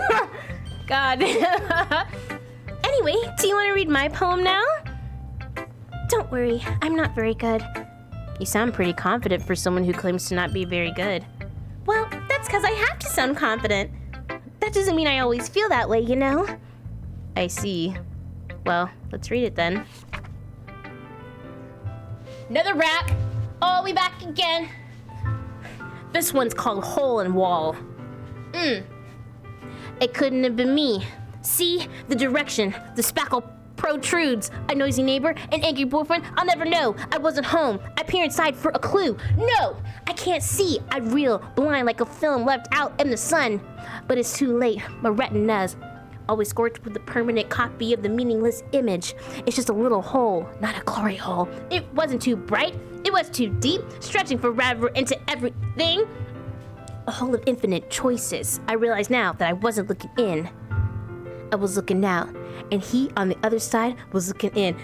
God. Anyway, do you want to read my poem now? Don't worry, I'm not very good. You sound pretty confident for someone who claims to not be very good. Well, that's because I have to sound confident. That doesn't mean I always feel that way, you know? I see. Well, let's read it then. Another rap. Oh, we back again. This one's called Hole in Wall. It couldn't have been me. See? The direction. The spackle protrudes. A noisy neighbor, an angry boyfriend. I'll never know. I wasn't home. I peer inside for a clue. No! I can't see. I reel, blind like a film left out in the sun. But it's too late. My retina's always scorched with a permanent copy of the meaningless image. It's just a little hole, not a glory hole. It wasn't too bright. It was too deep, stretching forever into everything. A hole of infinite choices. I realize now that I wasn't looking in. I was looking out, and he on the other side was looking in.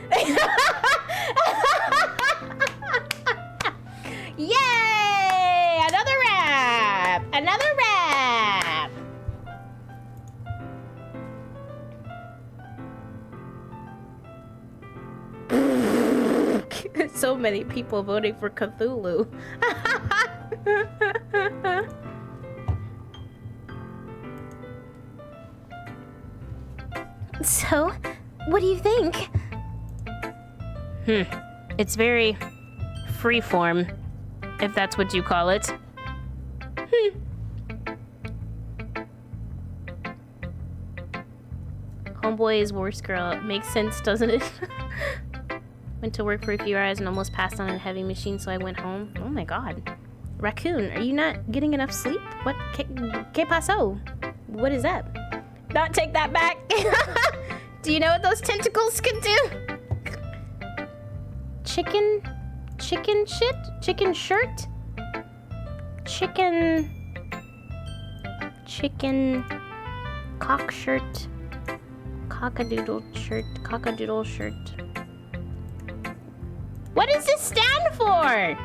Yay! Another rap! Another rap! So many people voting for Cthulhu. So, what do you think? It's very freeform, if that's what you call it. Homeboy is worst girl. Makes sense, doesn't it? Went to work for a few hours and almost passed on a heavy machine, so I went home. Oh my god. Raccoon, are you not getting enough sleep? What? ¿Qué pasó? What is that? Not take that back. Do you know what those tentacles can do? Chicken shit? Chicken shirt? Chicken cock shirt? Cockadoodle shirt. What does this stand for?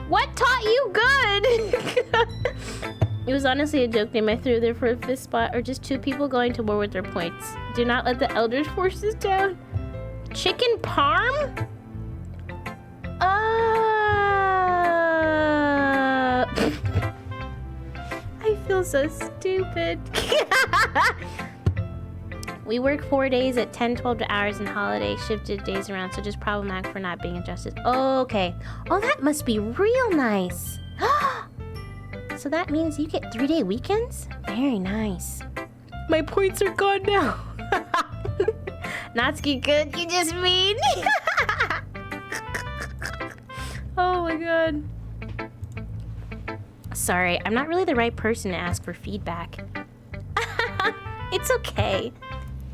What taught you good? It was honestly a joke name I threw there for a fifth spot, or just two people going to war with their points. Do not let the elders force us down. Chicken parm? I feel so stupid. We work 4 days at 10, 12 hours and holiday shifted days around, so just problematic for not being adjusted. Okay. Oh, that must be real nice. So that means you get 3-day weekends? Very nice. My points are gone now. Natsuki good, you just mean. god. Sorry, I'm not really the right person to ask for feedback. It's okay.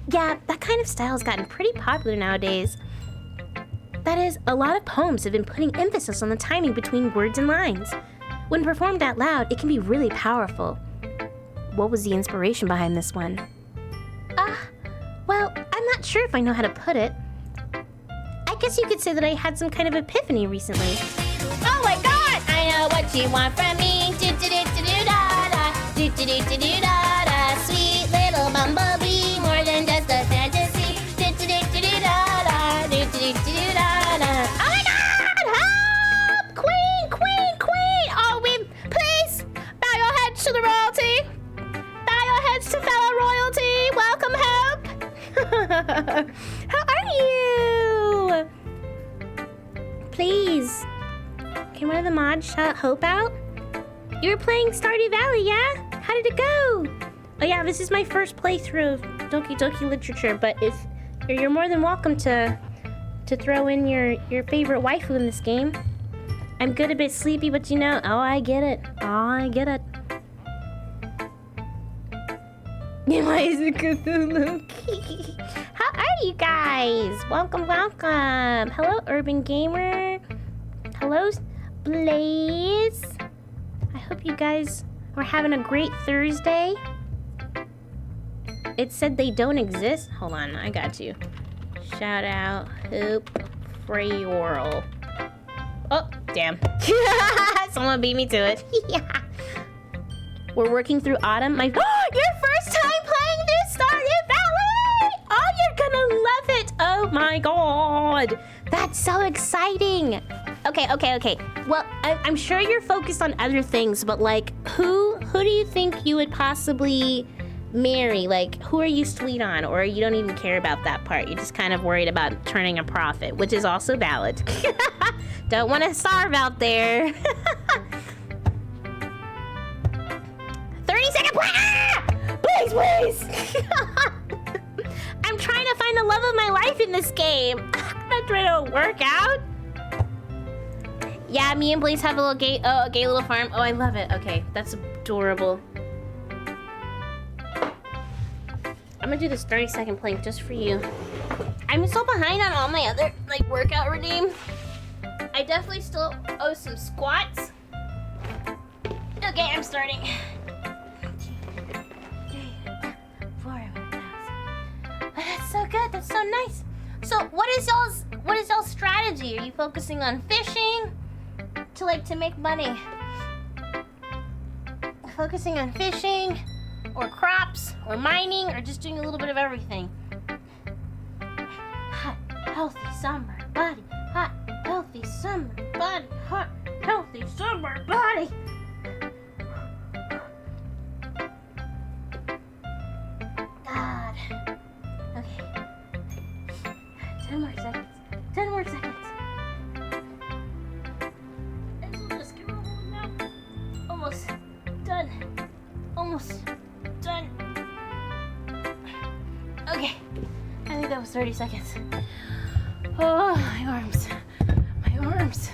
Yeah, that kind of style has gotten pretty popular nowadays. That is, a lot of poems have been putting emphasis on the timing between words and lines. When performed out loud, it can be really powerful. What was the inspiration behind this one? Well, I'm not sure if I know how to put it. I guess you could say that I had some kind of epiphany recently. Oh my god! I know what you want from me. Do-do-do-do-do-da-da. Do-do-do-do-do-da-da. Sweet little bumblebee, more than just a fantasy. Do-do-do-do-do-da-da. Do-do-do-do-do-da-da. Oh my god! Help! Queen, queen, queen! Oh, please! Bow your heads to the royalty! Bow your heads to fellow royalty! Welcome, Hope! How are you? Please. Can one of the mods shout Hope out? You were playing Stardew Valley, yeah? How did it go? Oh yeah, this is my first playthrough of Doki Doki Literature, but if you're more than welcome to throw in your favorite waifu in this game. I'm good, a bit sleepy, but you know, oh, I get it. Oh, I get it. Why is it Cthulhu? How are you guys? Welcome, welcome. Hello, Urban Gamer. Hello, Blaze. I hope you guys are having a great Thursday. It said they don't exist. Hold on, I got you. Shout out, Hoop Frayoral. Oh, damn. Someone beat me to it. Yeah. We're working through autumn. Your first time playing this Stardew Valley! Oh, you're gonna love it! Oh my god! That's so exciting! Okay. Well, I'm sure you're focused on other things, but like, who do you think you would possibly marry? Like, who are you sweet on? Or you don't even care about that part? You're just kind of worried about turning a profit, which is also valid. Don't want to starve out there. 30-second plan! Ah! Please! I'm trying to find the love of my life in this game. I'm not trying to work out. Yeah, me and Blaze have a little gay little farm. Oh, I love it. Okay, that's adorable. I'm gonna do this 30-second plank just for you. I'm so behind on all my other workout routine. I definitely still owe some squats. Okay, I'm starting. 4,000. That's so good. That's so nice. So, what is y'all's strategy? Are you focusing on fishing to make money? Focusing on fishing, or crops, or mining, or just doing a little bit of everything? Hot, healthy summer body. Hot, healthy summer body. Hot, healthy summer body. God. Okay. 10 more seconds. 10 more seconds. This will just get rolled now. Almost done. Almost done. Okay. I think that was 30 seconds. Oh, my arms. My arms.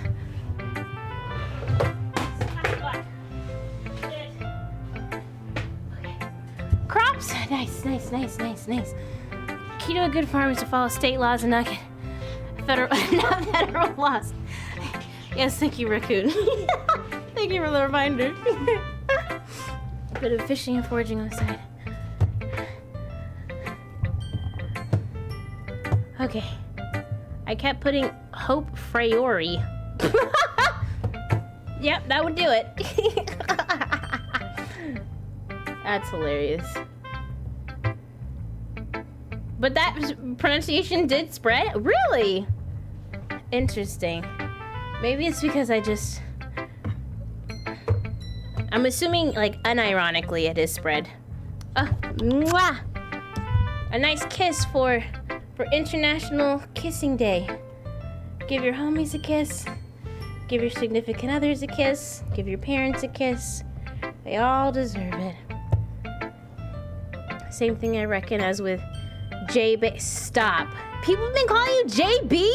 Okay. Crops. Nice. Key to a good farm is to follow state laws and not federal laws. Yes, thank you, Raccoon. Thank you for the reminder. A bit of fishing and foraging on the side. Okay. I kept putting Hope Frayori. Yep, that would do it. That's hilarious. But that pronunciation did spread? Really? Interesting. Maybe it's because I'm assuming, unironically, it is spread. Mwah! A nice kiss for International Kissing Day. Give your homies a kiss. Give your significant others a kiss. Give your parents a kiss. They all deserve it. Same thing, I reckon, as with JB. Stop. People have been calling you JB?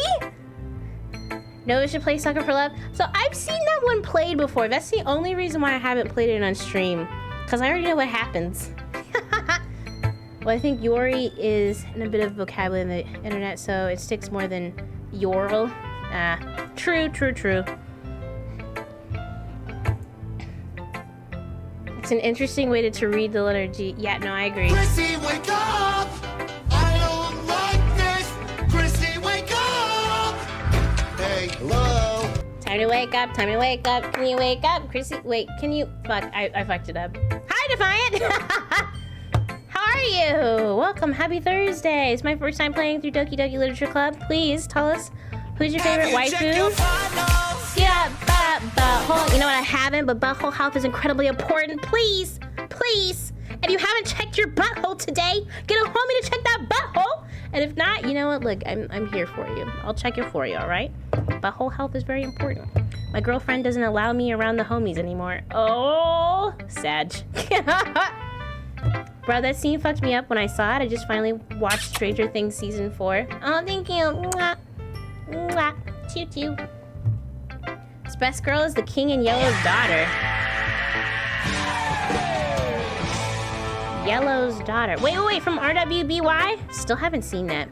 Nova should play Sucker for Love. So I've seen that one played before. That's the only reason why I haven't played it on stream. Because I already know what happens. Well, I think Yori is in a bit of vocabulary in the internet, so it sticks more than Yorl. True. It's an interesting way to read the letter G. Yeah, no, I agree. Chrissy, wake up! I don't like this! Chrissy, wake up! Hey, hello? Time to wake up, time to wake up. Can you wake up? Chrissy, wait, can you? Fuck, I fucked it up. Hi, Defiant! How are you? Welcome, happy Thursday. It's my first time playing through Doki Doki Literature Club. Please tell us who's your favorite waifu? Yeah, butthole. You know what, I haven't, but butthole health is incredibly important. Please. And you haven't checked your butthole today, get a homie to check that butthole. And if not, you know what, look, I'm here for you. I'll check it for you, all right? Butthole health is very important. My girlfriend doesn't allow me around the homies anymore. Oh, sad. Bro, that scene fucked me up when I saw it. I just finally watched Stranger Things season 4. Oh, thank you. Mwah. Mwah. Choo choo. This best girl is the king and Yellow's daughter. Yellow's daughter. Wait, from RWBY? Still haven't seen that.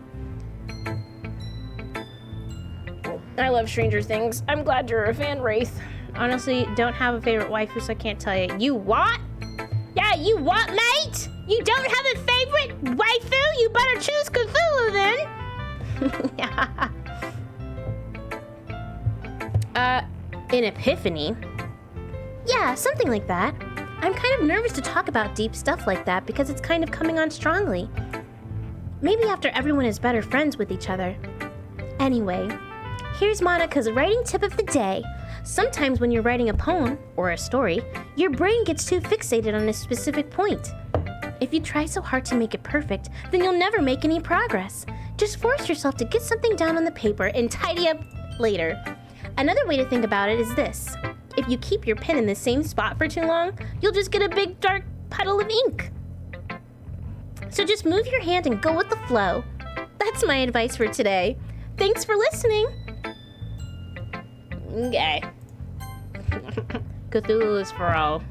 I love Stranger Things. I'm glad you're a fan, Wraith. Honestly, don't have a favorite waifu, so I can't tell you. You what? Yeah, you what, mate? You don't have a favorite waifu? You better choose Cthulhu then. An epiphany? Yeah, something like that. I'm kind of nervous to talk about deep stuff like that because it's kind of coming on strongly. Maybe after everyone is better friends with each other. Anyway, here's Monica's writing tip of the day. Sometimes when you're writing a poem or a story, your brain gets too fixated on a specific point. If you try so hard to make it perfect, then you'll never make any progress. Just force yourself to get something down on the paper and tidy up later. Another way to think about it is this. If you keep your pen in the same spot for too long, you'll just get a big dark puddle of ink. So just move your hand and go with the flow. That's my advice for today. Thanks for listening. Okay. Cthulhu is for all.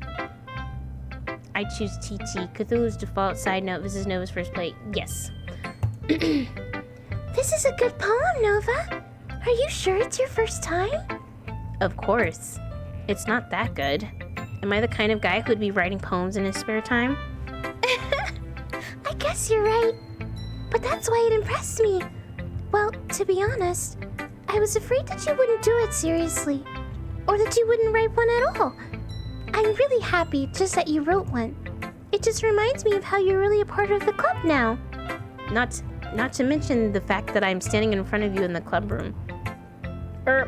I choose TT. Cthulhu's default. Side note, this is Nova's first play. Yes. This is a good poem, Nova. Are you sure it's your first time? Of course. It's not that good. Am I the kind of guy who'd be writing poems in his spare time? I guess you're right. But that's why it impressed me. Well, to be honest, I was afraid that you wouldn't do it seriously. Or that you wouldn't write one at all. I'm really happy just that you wrote one. It just reminds me of how you're really a part of the club now. Not to mention the fact that I'm standing in front of you in the club room.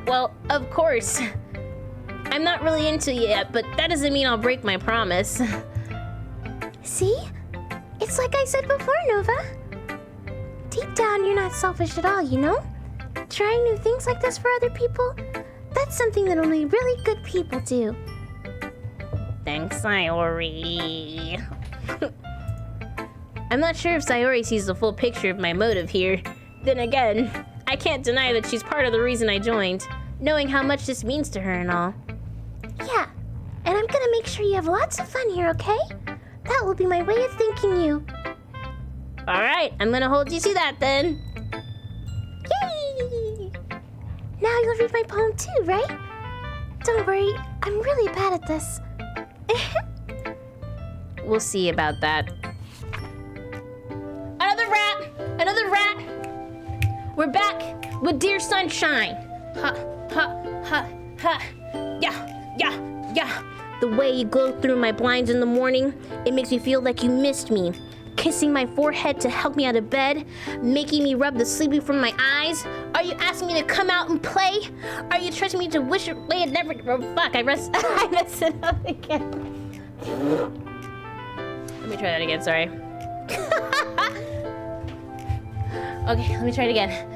Well, of course. I'm not really into you yet, but that doesn't mean I'll break my promise. See? It's like I said before, Nova. Deep down, you're not selfish at all, you know? Trying new things like this for other people, that's something that only really good people do. Thanks, Sayori. I'm not sure if Sayori sees the full picture of my motive here. Then again, I can't deny that she's part of the reason I joined, knowing how much this means to her and all. Yeah, and I'm gonna make sure you have lots of fun here, okay? That will be my way of thanking you. Alright, I'm gonna hold you to that then. Yay! Now you'll read my poem too, right? Don't worry, I'm really bad at this. We'll see about that. Another rat! We're back with Dear Sunshine. Ha, ha, ha, ha. Yeah. The way you glow through my blinds in the morning, it makes me feel like you missed me. Kissing my forehead to help me out of bed, making me rub the sleepy from my eyes. Are you asking me to come out and play? Are you trusting me to wish away and never... Oh, fuck, I messed it up again. Let me try that again, sorry. Okay, let me try it again.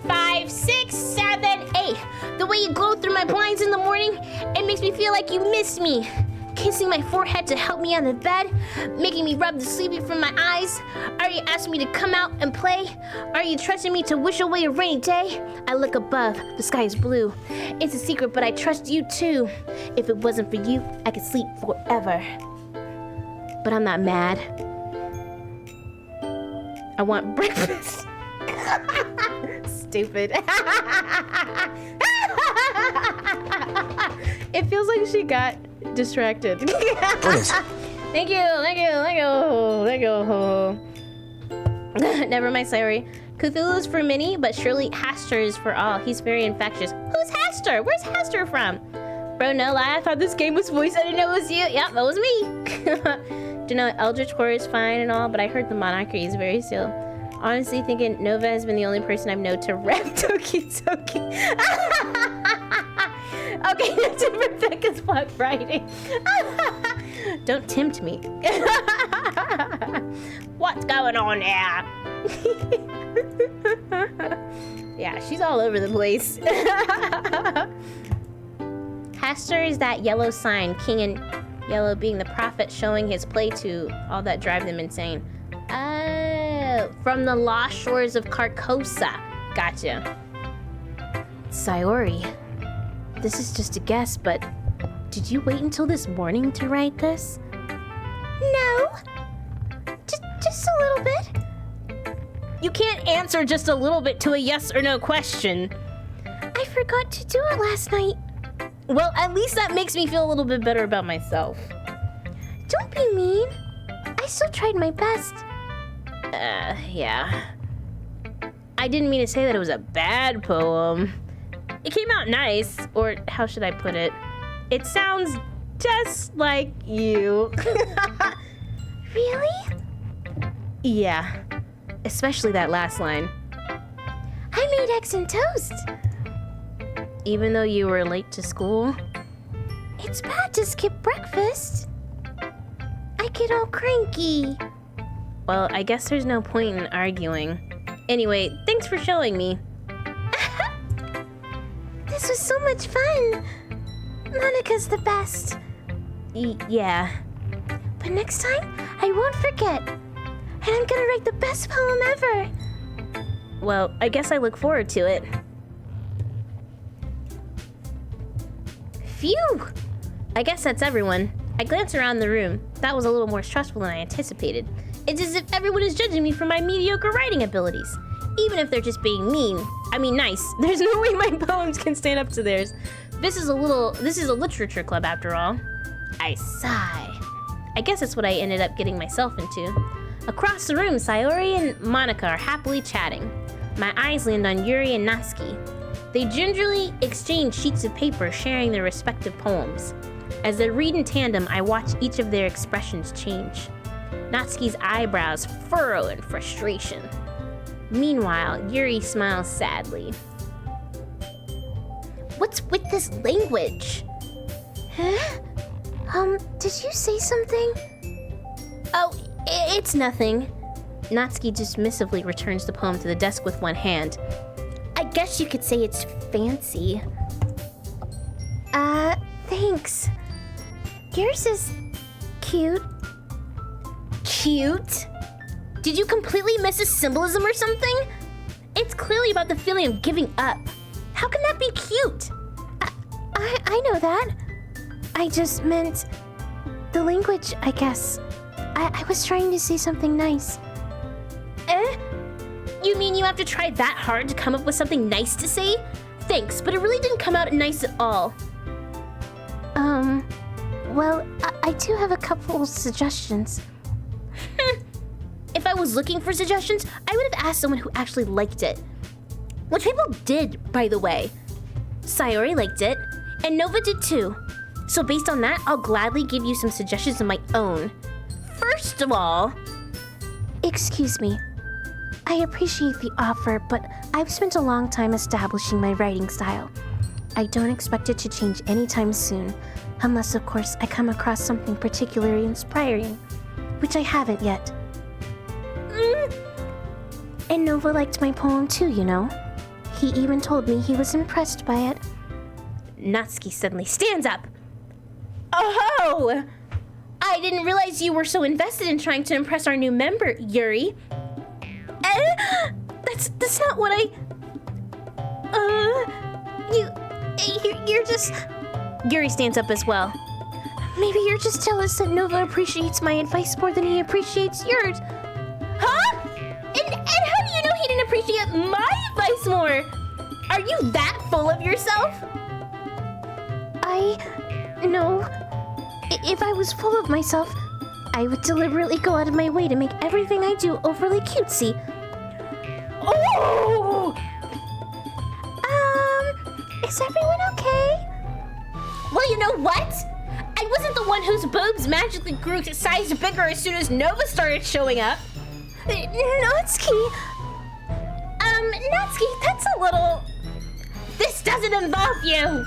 5, 6, 7, 8. The way you glow through my blinds in the morning, it makes me feel like you missed me. kissing my forehead to help me on the bed, making me rub the sleepy from my eyes? Are you asking me to come out and play? Are you trusting me to wish away a rainy day? I look above, the sky is blue. It's a secret, but I trust you too. If it wasn't for you, I could sleep forever. But I'm not mad. I want breakfast. Stupid. It feels like she got distracted. Thank you. Never mind, sorry. Cthulhu's for Minnie, but surely Hastur is for all. He's very infectious. Who's Hastur? Where's Hastur from? Bro, no lie, I thought this game was voiced. I didn't know it was you. Yep, that was me. You know, Eldritch Horror is fine and all, but I heard the Monarchy is very still. Honestly, thinking Nova has been the only person I've known to rap Toki Toki. Okay, that's it for Becca's Black Friday. Don't tempt me. What's going on there? Yeah, she's all over the place. Hastur is that yellow sign, king in yellow being the prophet showing his play to all that drive them insane. Oh, from the lost shores of Carcosa. Gotcha. Sayori, this is just a guess, but did you wait until this morning to write this? No. Just a little bit. You can't answer just a little bit to a yes or no question. I forgot to do it last night. Well, at least that makes me feel a little bit better about myself. Don't be mean. I still tried my best. Yeah. I didn't mean to say that it was a bad poem. It came out nice, or how should I put it? It sounds just like you. Really? Yeah, especially that last line. I made eggs and toast. Even though you were late to school? It's bad to skip breakfast. I get all cranky. Well, I guess there's no point in arguing. Anyway, thanks for showing me. This was so much fun. Monica's the best. Yeah. But next time, I won't forget. And I'm gonna write the best poem ever. Well, I guess I look forward to it. Phew! I guess that's everyone. I glanced around the room. That was a little more stressful than I anticipated. It's as if everyone is judging me for my mediocre writing abilities. Even if they're just being mean. I mean, nice. There's no way my poems can stand up to theirs. This is a literature club after all. I sigh. I guess that's what I ended up getting myself into. Across the room, Sayori and Monica are happily chatting. My eyes land on Yuri and Natsuki. They gingerly exchange sheets of paper, sharing their respective poems. As they read in tandem, I watch each of their expressions change. Natsuki's eyebrows furrow in frustration. Meanwhile, Yuri smiles sadly. What's with this language? Huh? Did you say something? Oh, it's nothing. Natsuki dismissively returns the poem to the desk with one hand. I guess you could say it's fancy. Thanks. Yours is cute. Cute? Did you completely miss a symbolism or something? It's clearly about the feeling of giving up. How can that be cute? I know that. I just meant the language, I guess. I was trying to say something nice. You mean you have to try that hard to come up with something nice to say? Thanks, but it really didn't come out nice at all. Well, I do have a couple suggestions. If I was looking for suggestions, I would have asked someone who actually liked it. Which people did, by the way. Sayori liked it, and Nova did too. So based on that, I'll gladly give you some suggestions of my own. First of all... Excuse me. I appreciate the offer, but I've spent a long time establishing my writing style. I don't expect it to change anytime soon, unless of course I come across something particularly inspiring, which I haven't yet. And Nova liked my poem too, you know. He even told me he was impressed by it. Natsuki suddenly stands up. Oh! I didn't realize you were so invested in trying to impress our new member, Yuri. That's not what I... You're just... Yuri stands up as well. Maybe you're just jealous that Nova appreciates my advice more than he appreciates yours. Huh? And how do you know he didn't appreciate my advice more? Are you that full of yourself? No. If I was full of myself, I would deliberately go out of my way to make everything I do overly cutesy. Oh! Is everyone okay? Well, you know what? I wasn't the one whose boobs magically grew size bigger as soon as Nova started showing up. Natsuki! Natsuki, that's a little... This doesn't involve you!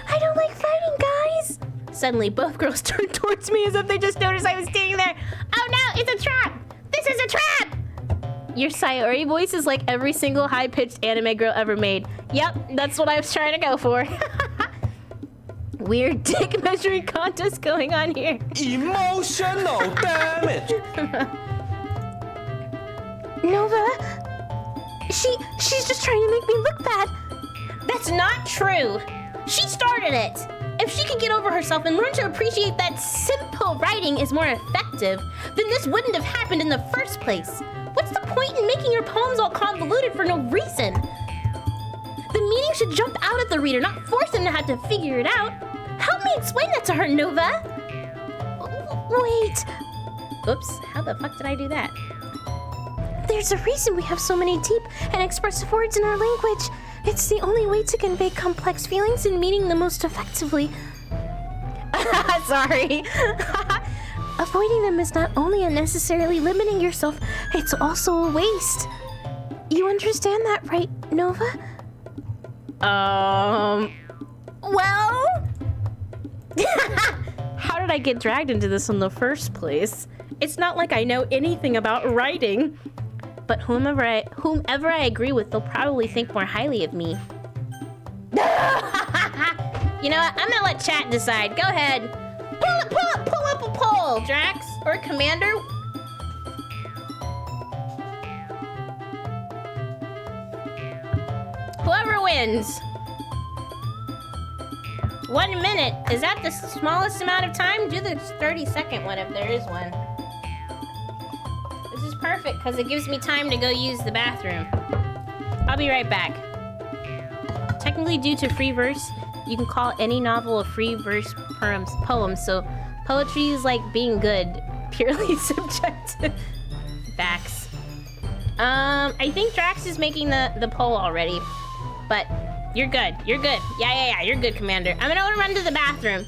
I don't like fighting, guys! Suddenly, both girls turned towards me as if they just noticed I was standing there. Oh no, it's a trap! This is a trap! Your Sayori voice is like every single high-pitched anime girl ever made. Yep, that's what I was trying to go for. Weird dick measuring contest going on here. Emotional damage. Nova, she's just trying to make me look bad. That's not true. She started it. If she could get over herself and learn to appreciate that simple writing is more effective, then this wouldn't have happened in the first place. What's the point in making your poems all convoluted for no reason? The meaning should jump out at the reader, not force them to have to figure it out. Help me explain that to her, Nova. Wait, Oops, how the fuck did I do that? there's a reason we have so many deep and expressive words in our language. It's the only way to convey complex feelings and meaning the most effectively. Sorry. Avoiding them is not only unnecessarily limiting yourself, it's also a waste. You understand that, right, Nova? Well... How did I get dragged into this in the first place? It's not like I know anything about writing. But whomever I agree with, they'll probably think more highly of me. You know what? I'm gonna let chat decide. Go ahead. Pull up a poll, Drax. Or Commander. Whoever wins. 1 minute. Is that the smallest amount of time? Do the 30-second one if there is one. This is perfect because it gives me time to go use the bathroom. I'll be right back. Technically, due to free verse, you can call any novel a free verse poem, so poetry is like being good, purely subjective. Facts. I think Drax is making the poll already, but you're good. You're good. Yeah. You're good, Commander. I'm gonna run to the bathroom.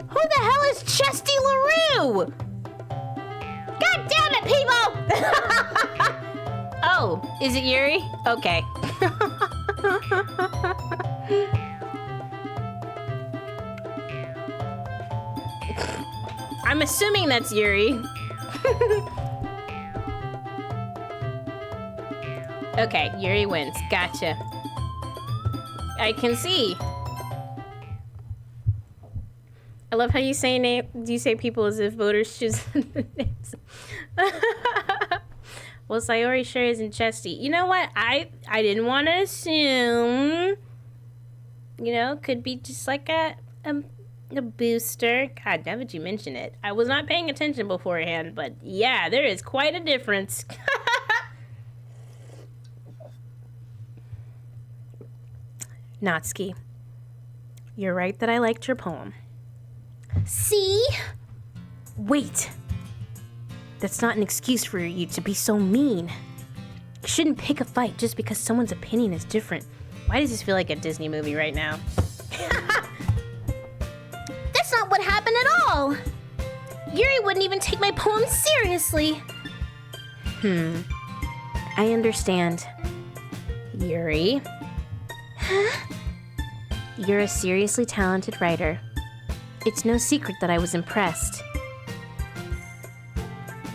Who the hell is Chesty LaRue? God damn it, people! Oh, is it Yuri? Okay. I'm assuming that's Yuri. Okay, Yuri wins. Gotcha. I can see. I love how you say people as if voters choose names. Well, Sayori sure isn't chesty. You know what? I didn't want to assume. You know, could be just like a booster. God, now that you mention it. I was not paying attention beforehand, but yeah, there is quite a difference. Natsuki, you're right that I liked your poem. See? Wait. That's not an excuse for you to be so mean. You shouldn't pick a fight just because someone's opinion is different. Why does this feel like a Disney movie right now? That's not what happened at all. Yuri wouldn't even take my poem seriously. I understand. Yuri. Huh? You're a seriously talented writer. It's no secret that I was impressed.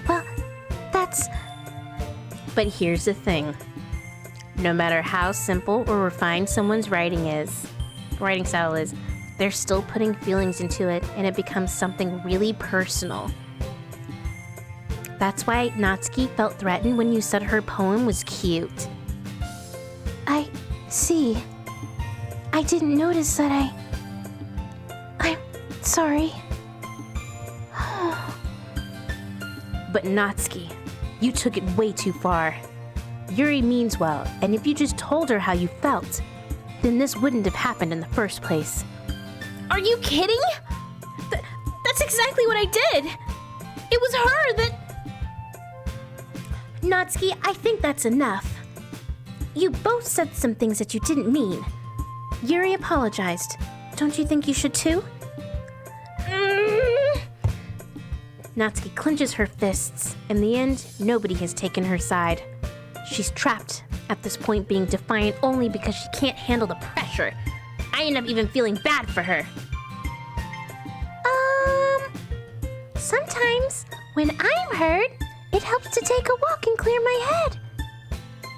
Well, that's... But here's the thing. No matter how simple or refined someone's writing style is, they're still putting feelings into it, and it becomes something really personal. That's why Natsuki felt threatened when you said her poem was cute. I see. I didn't notice that I'm sorry. But Natsuki, you took it way too far. Yuri means well, and if you just told her how you felt, then this wouldn't have happened in the first place. Are you kidding? That's exactly what I did. It was her that... Natsuki, I think that's enough. You both said some things that you didn't mean. Yuri apologized. Don't you think you should too? Natsuki clenches her fists. In the end, nobody has taken her side. She's trapped at this point, being defiant only because she can't handle the pressure. I end up even feeling bad for her. Sometimes when I'm hurt, it helps to take a walk and clear my head.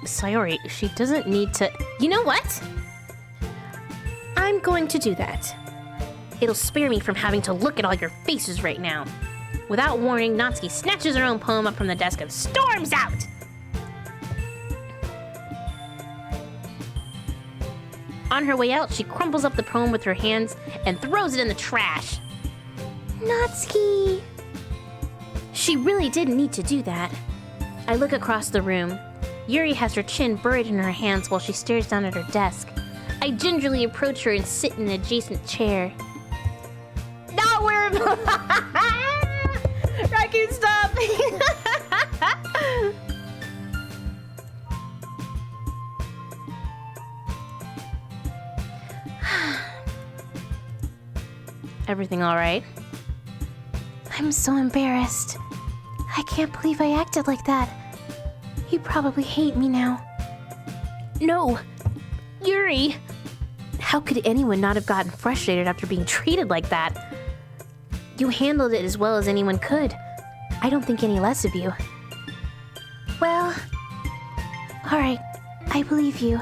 Sayori, she doesn't need to... You know what? I'm going to do that. It'll spare me from having to look at all your faces right now. Without warning, Natsuki snatches her own poem up from the desk and storms out! On her way out, she crumples up the poem with her hands and throws it in the trash. Natsuki! She really didn't need to do that. I look across the room. Yuri has her chin buried in her hands while she stares down at her desk. I gingerly approach her and sit in an adjacent chair. No, we're... Raccoon, stop! Everything all right? I'm so embarrassed. I can't believe I acted like that. You probably hate me now. No! Yuri! How could anyone not have gotten frustrated after being treated like that? You handled it as well as anyone could. I don't think any less of you. Well, alright, I believe you.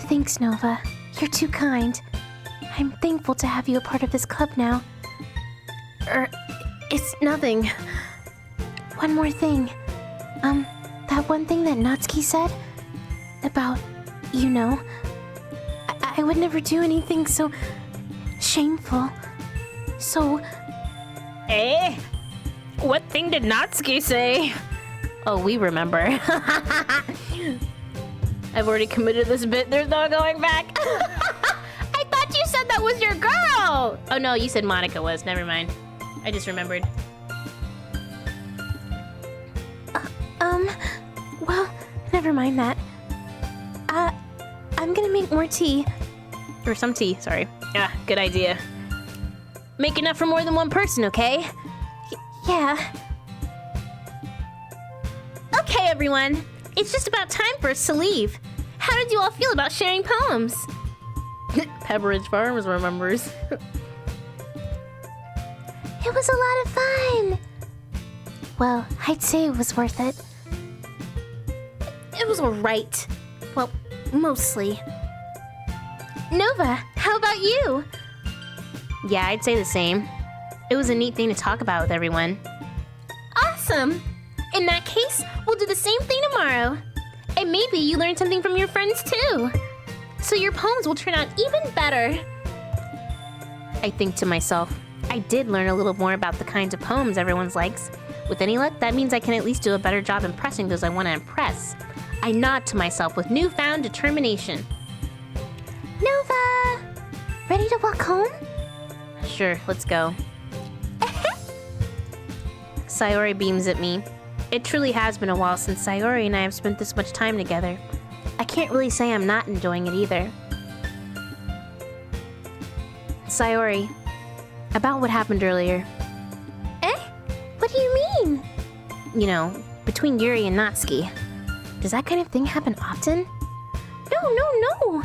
Thanks, Nova. You're too kind. I'm thankful to have you a part of this club now. It's nothing. One more thing. That one thing that Natsuki said about, you know, I would never do anything so shameful. So... Eh? What thing did Natsuki say? Oh, we remember. I've already committed this bit. There's no going back. I thought you said that was your girl. Oh no, you said Monica was. Never mind. I just remembered. Well, never mind that. I'm gonna make more tea. Or some tea, sorry. Yeah, good idea. Make enough for more than one person, okay? Yeah. Okay, everyone. It's just about time for us to leave. How did you all feel about sharing poems? Pepperidge Farms remembers. It was a lot of fun. Well, I'd say it was worth it. It was alright. Well, mostly. Nova, how about you? Yeah, I'd say the same. It was a neat thing to talk about with everyone. Awesome! In that case, we'll do the same thing tomorrow. And maybe you learn something from your friends too. So your poems will turn out even better. I think to myself, I did learn a little more about the kinds of poems everyone likes. With any luck, that means I can at least do a better job impressing those I want to impress. I nod to myself with newfound determination. Nova! Ready to walk home? Sure, let's go. Sayori beams at me. It truly has been a while since Sayori and I have spent this much time together. I can't really say I'm not enjoying it either. Sayori, about what happened earlier. Eh? What do you mean? You know, between Yuri and Natsuki. Does that kind of thing happen often? No.